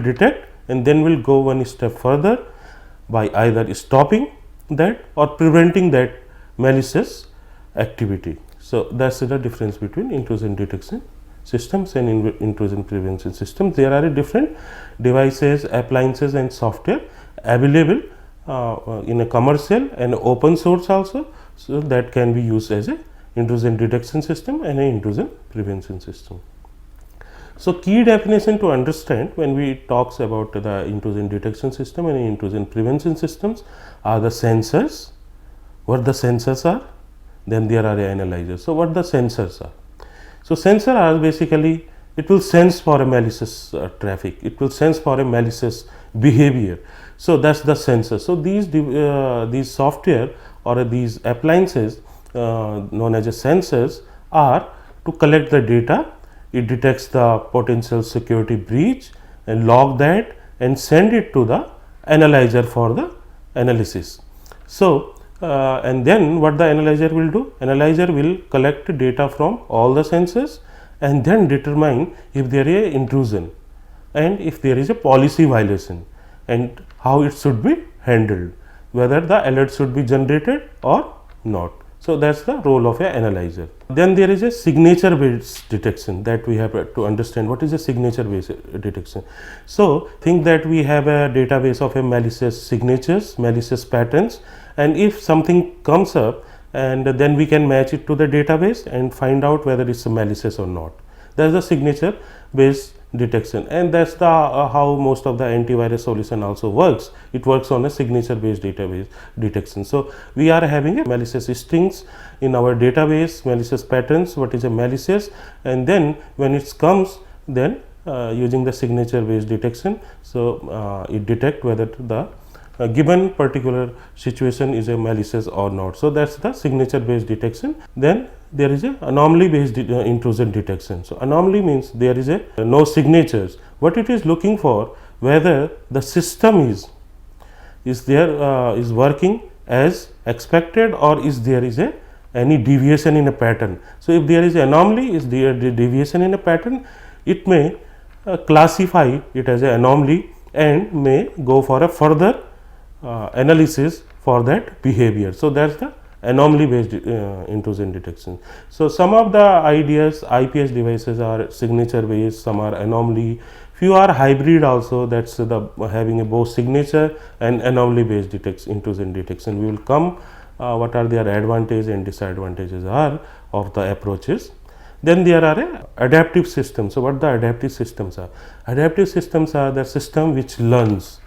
detect and then will go one step further by either stopping that or preventing that malicious activity. So that's the difference between intrusion detection systems and intrusion prevention systems. There are different devices, appliances and software available in a commercial and open source also, so that can be used as a intrusion detection system and a intrusion prevention system. So, key definition to understand when we talks about the intrusion detection system and intrusion prevention systems are the sensors. What the sensors are? Then there are analyzers. So, what the sensors are? So, sensor are basically, it will sense for a malicious traffic, it will sense for a malicious behavior. So, that's the sensor. So, these software or these appliances known as sensors are to collect the data. It detects the potential security breach and log that and send it to the analyzer for the analysis. So, and then what the analyzer will do? Analyzer will collect data from all the sensors and then determine if there is intrusion and if there is a policy violation and how it should be handled, whether the alert should be generated or not. So, that is the role of an analyzer. Then there is a signature based detection that we have to understand. What is a signature based detection? So, think that we have a database of a malicious signatures, malicious patterns, and if something comes up and then we can match it to the database and find out whether it is malicious or not. That is the signature based detection, and that is the how most of the antivirus solution also works. It works on a signature based database detection. So, we are having a malicious strings in our database, malicious patterns, what is a malicious, and then when it comes, then using the signature based detection. So, it detect whether the given particular situation is a malicious or not. So, that is the signature based detection. Then there is a anomaly based intrusion detection. So, anomaly means there is a no signatures. What it is looking for, whether the system is working as expected or is there is a any deviation in a pattern. So, if there is an anomaly, is there the deviation in a pattern, it may classify it as an anomaly and may go for a further analysis for that behavior. So, that is the anomaly based intrusion detection. So, some of the ideas IPS devices are signature based, some are anomaly, few are hybrid also, that is the having a both signature and anomaly based intrusion detection. We will come what are their advantages and disadvantages are of the approaches. Then there are adaptive systems. So, what the adaptive systems are? Adaptive systems are the system which learns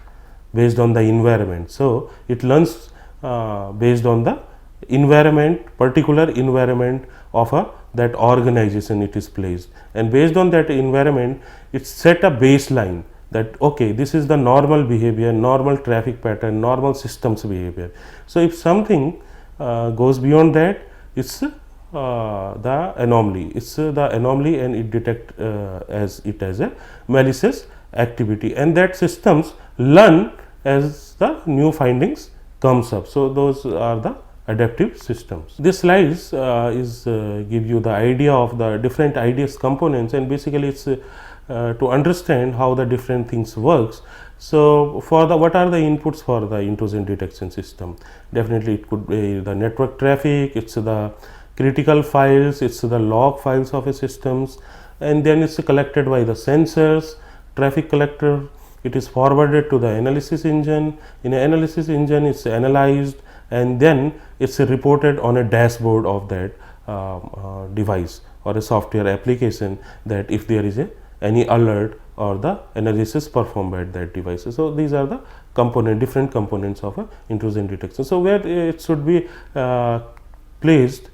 based on the environment. So, it learns based on the environment, particular environment of that organization it is placed, and based on that environment it set a baseline that okay, this is the normal behavior, normal traffic pattern, normal systems behavior. So, if something goes beyond that, it is the anomaly, it is the anomaly and it detect as a malicious activity, and that systems learn as the new findings comes up. So, those are the adaptive systems. This slides give you the idea of the different IDS components, and basically it is to understand how the different things works. So, for the what are the inputs for the intrusion detection system? Definitely it could be the network traffic, it is the critical files, it is the log files of a systems, and then it is collected by the sensors, traffic collector. It is forwarded to the analysis engine. In an analysis engine, it is analyzed and then it is reported on a dashboard of that device or a software application, that if there is any alert or the analysis performed by that device. So, these are the different components of intrusion detection. So, where it should be placed,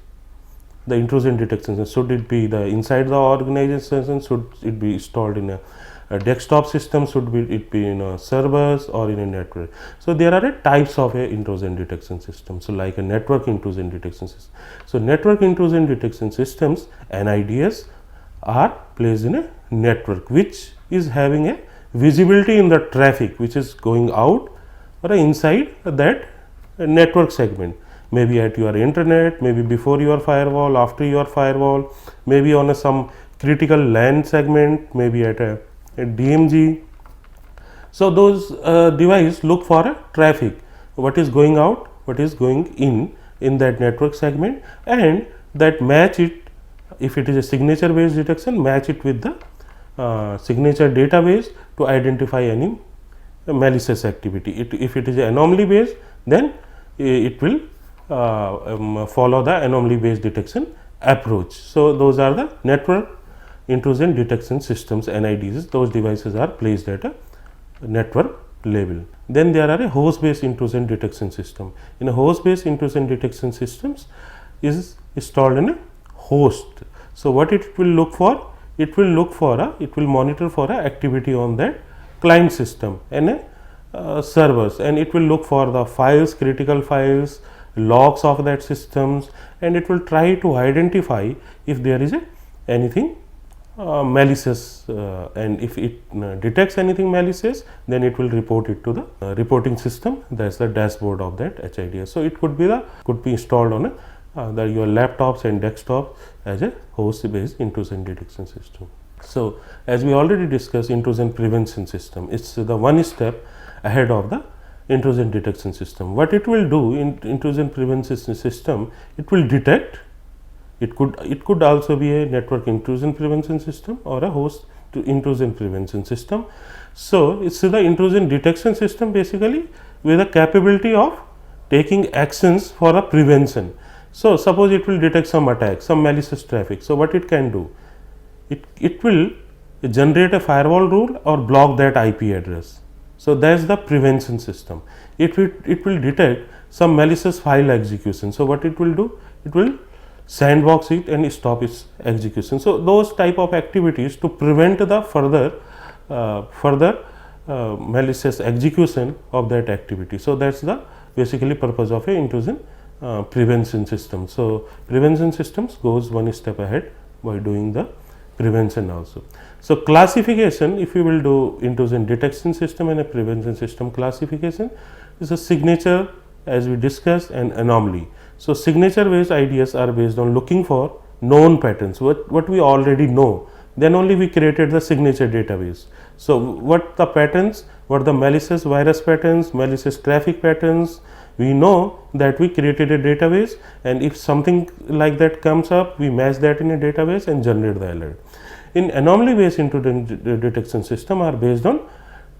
the intrusion detection, should it be inside the organization, should it be installed in a desktop system, should it be in a servers or in a network. So, there are types of intrusion detection system. So, like a network intrusion detection system. So, network intrusion detection systems, NIDS, are placed in a network which is having a visibility in the traffic which is going out or inside that network segment, maybe at your internet, maybe before your firewall, after your firewall, maybe on some critical LAN segment, maybe at a DMZ. So, those devices look for a traffic, what is going out, what is going in that network segment, and that match it if it is a signature based detection, match it with the signature database to identify any malicious activity. If it is an anomaly based, then it will follow the anomaly based detection approach. So, those are the network intrusion detection systems, NIDs. Those devices are placed at a network level. Then there are a host based intrusion detection system. In a host based intrusion detection systems is installed in a host. So, what it will look for? It will look for it will monitor for a activity on that client system and a servers, and it will look for the files, critical files, logs of that systems, and it will try to identify if there is anything malicious, and if it detects anything malicious, then it will report it to the reporting system. That is the dashboard of that HIDS. So, it could be installed on your laptops and desktops as a host based intrusion detection system. So, as we already discussed, intrusion prevention system, it's the one step ahead of the intrusion detection system. What it will do in intrusion prevention system, it will detect. It could also be a network intrusion prevention system or a host to intrusion prevention system. So, it's the intrusion detection system basically with the capability of taking actions for a prevention. So, suppose it will detect some attack, some malicious traffic. So, what it can do? It will generate a firewall rule or block that IP address. So, that is the prevention system. It will detect some malicious file execution. So, what it will do? It will sandbox it and stop its execution. So, those type of activities to prevent the further malicious execution of that activity. So, that is the basically purpose of a intrusion prevention system. So, prevention systems goes one step ahead by doing the prevention also. So, classification, if you will do intrusion detection system and a prevention system, classification is a signature as we discussed and anomaly. So, signature based IDS are based on looking for known patterns, what we already know, then only we created the signature database. So, what the patterns, what the malicious virus patterns, malicious traffic patterns, we know that we created a database, and if something like that comes up, we match that in a database and generate the alert. In anomaly based intrusion detection system are based on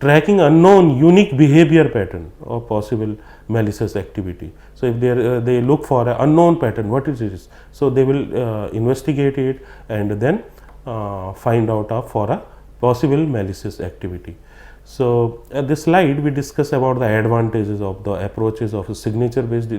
tracking unknown unique behavior pattern or possible malicious activity. So, if they look for an unknown pattern, what it is, so they will investigate it and then find out for a possible malicious activity. So, at this slide we discuss about the advantages of the approaches of a signature based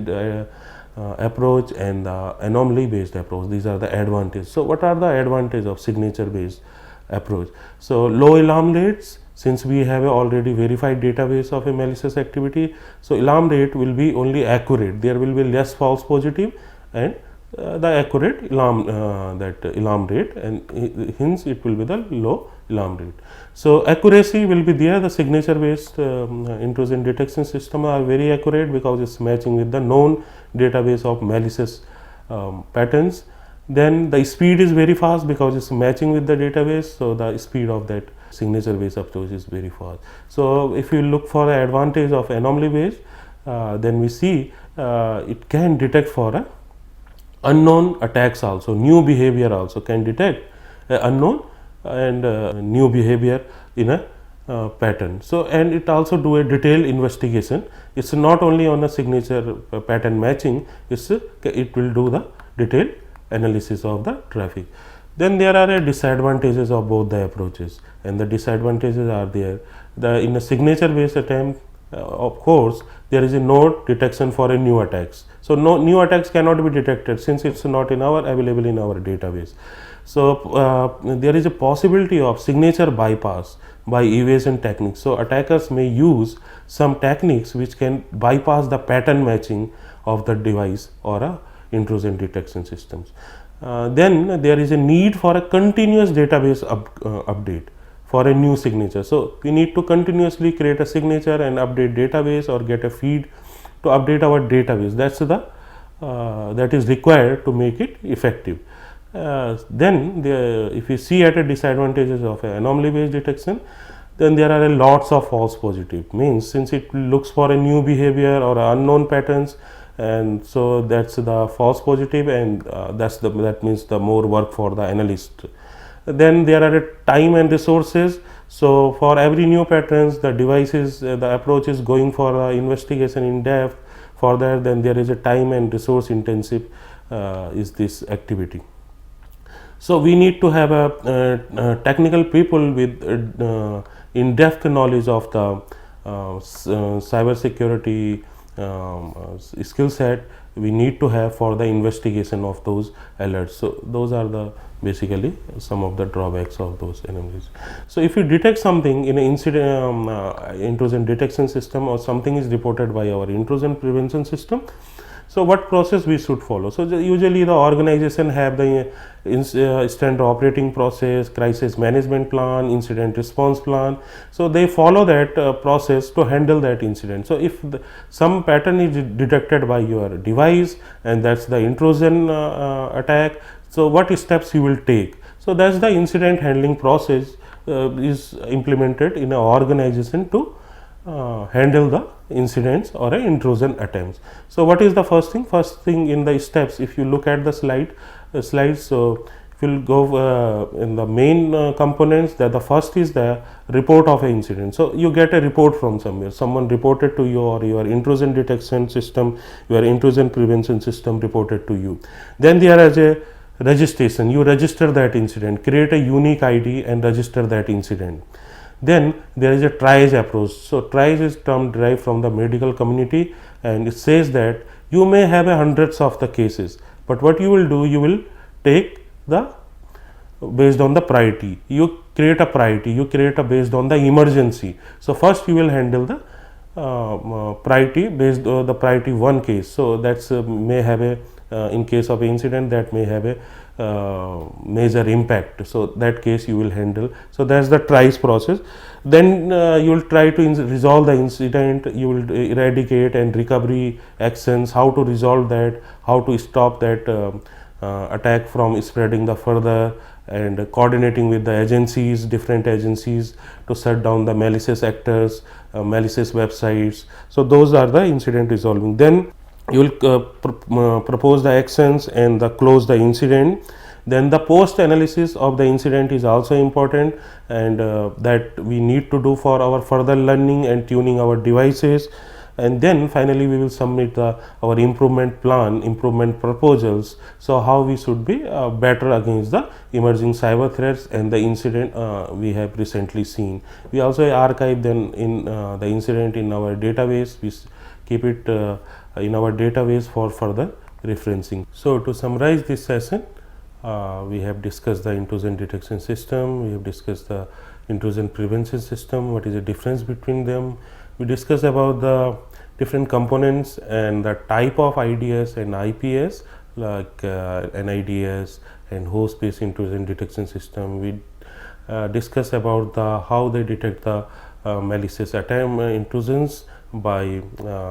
approach and the anomaly based approach. These are the advantages. So, what are the advantages of signature based approach? So, low alarm rates, since we have a already verified database of a malicious activity. So, alarm rate will be only accurate, there will be less false positive and the accurate alarm rate, and hence it will be the low alarm rate. So, accuracy will be there, the signature based intrusion detection system are very accurate because it is matching with the known database of malicious patterns. Then the speed is very fast because it is matching with the database. So, the speed of that signature based approach is very fast. So, if you look for the advantage of anomaly based, then we see it can detect for a unknown attacks also, new behavior also can detect unknown and new behavior in a pattern. So, and it also do a detailed investigation. It is not only on a signature pattern matching, it will do the detailed analysis of the traffic. Then there are disadvantages of both the approaches, and the disadvantages are there. In a signature based attempt, of course, there is no detection for a new attacks. So, no new attacks cannot be detected since it is not available in our database. So, there is a possibility of signature bypass by evasion techniques. So, attackers may use some techniques which can bypass the pattern matching of the device or a intrusion detection systems. Then there is a need for a continuous database update for a new signature. So, we need to continuously create a signature and update database or get a feed to update our database. That is required to make it effective. Then if you see at a disadvantages of anomaly based detection, then there are lots of false positive, means since it looks for a new behavior or unknown patterns, and so that's the false positive, and that means the more work for the analyst. Then there are time and resources. So for every new patterns, the devices, the approach is going for investigation in depth. For that, then there is a time and resource intensive is this activity. So we need to have a technical people with in-depth knowledge of the cyber security skill set we need to have for the investigation of those alerts. So those are the basically some of the drawbacks of those anomalies. So if you detect something in an incident intrusion detection system, or something is reported by our intrusion prevention system, so what process we should follow? So usually the organization have the standard operating process, crisis management plan, incident response plan. So they follow that process to handle that incident. So if some pattern is detected by your device, and that's the intrusion attack, so what steps you will take? So that's the incident handling process is implemented in an organization to handle the incidents or intrusion attempts. So what is the first thing? First thing in the steps, if you look at the slides, so if you go in the main components, that the first is the report of an incident. So you get a report from somewhere, someone reported to you, or your intrusion detection system, your intrusion prevention system reported to you. Then there is a registration, you register that incident, create a unique ID and register that incident. Then there is a triage approach. So triage is term derived from the medical community, and it says that you may have hundreds of the cases, but what you will do, you will take the based on the priority. You create a priority, you create a based on the emergency. So first you will handle the priority based on the priority 1 case. So that's may have a in case of incident that may have a major impact. So that case you will handle. So that's the triage process. Then you will try to resolve the incident. You will eradicate and recovery actions, how to resolve that, how to stop that attack from spreading the further, and coordinating with the agencies, different agencies, to shut down the malicious actors, malicious websites. So those are the incident resolving. Then you will propose the actions and close the incident. Then the post analysis of the incident is also important, and that we need to do for our further learning and tuning our devices. And then finally we will submit our improvement plan, improvement proposals. So how we should be better against the emerging cyber threats and the incident we have recently seen. We also archive then in the incident in our database. We keep it in our database for further referencing. So to summarize this session, we have discussed the intrusion detection system, we have discussed the intrusion prevention system, what is the difference between them. We discussed about the different components and the type of IDS and IPS, like NIDS and host-based intrusion detection system. We discussed about how they detect the malicious attempt intrusions by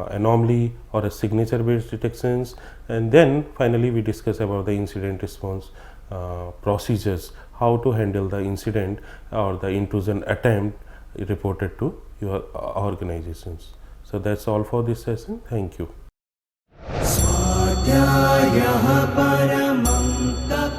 anomaly or a signature based detections. And then finally we discuss about the incident response procedures, how to handle the incident or the intrusion attempt reported to your organizations. So that's all for this session. Thank you. स्वाध्यायः परमं तप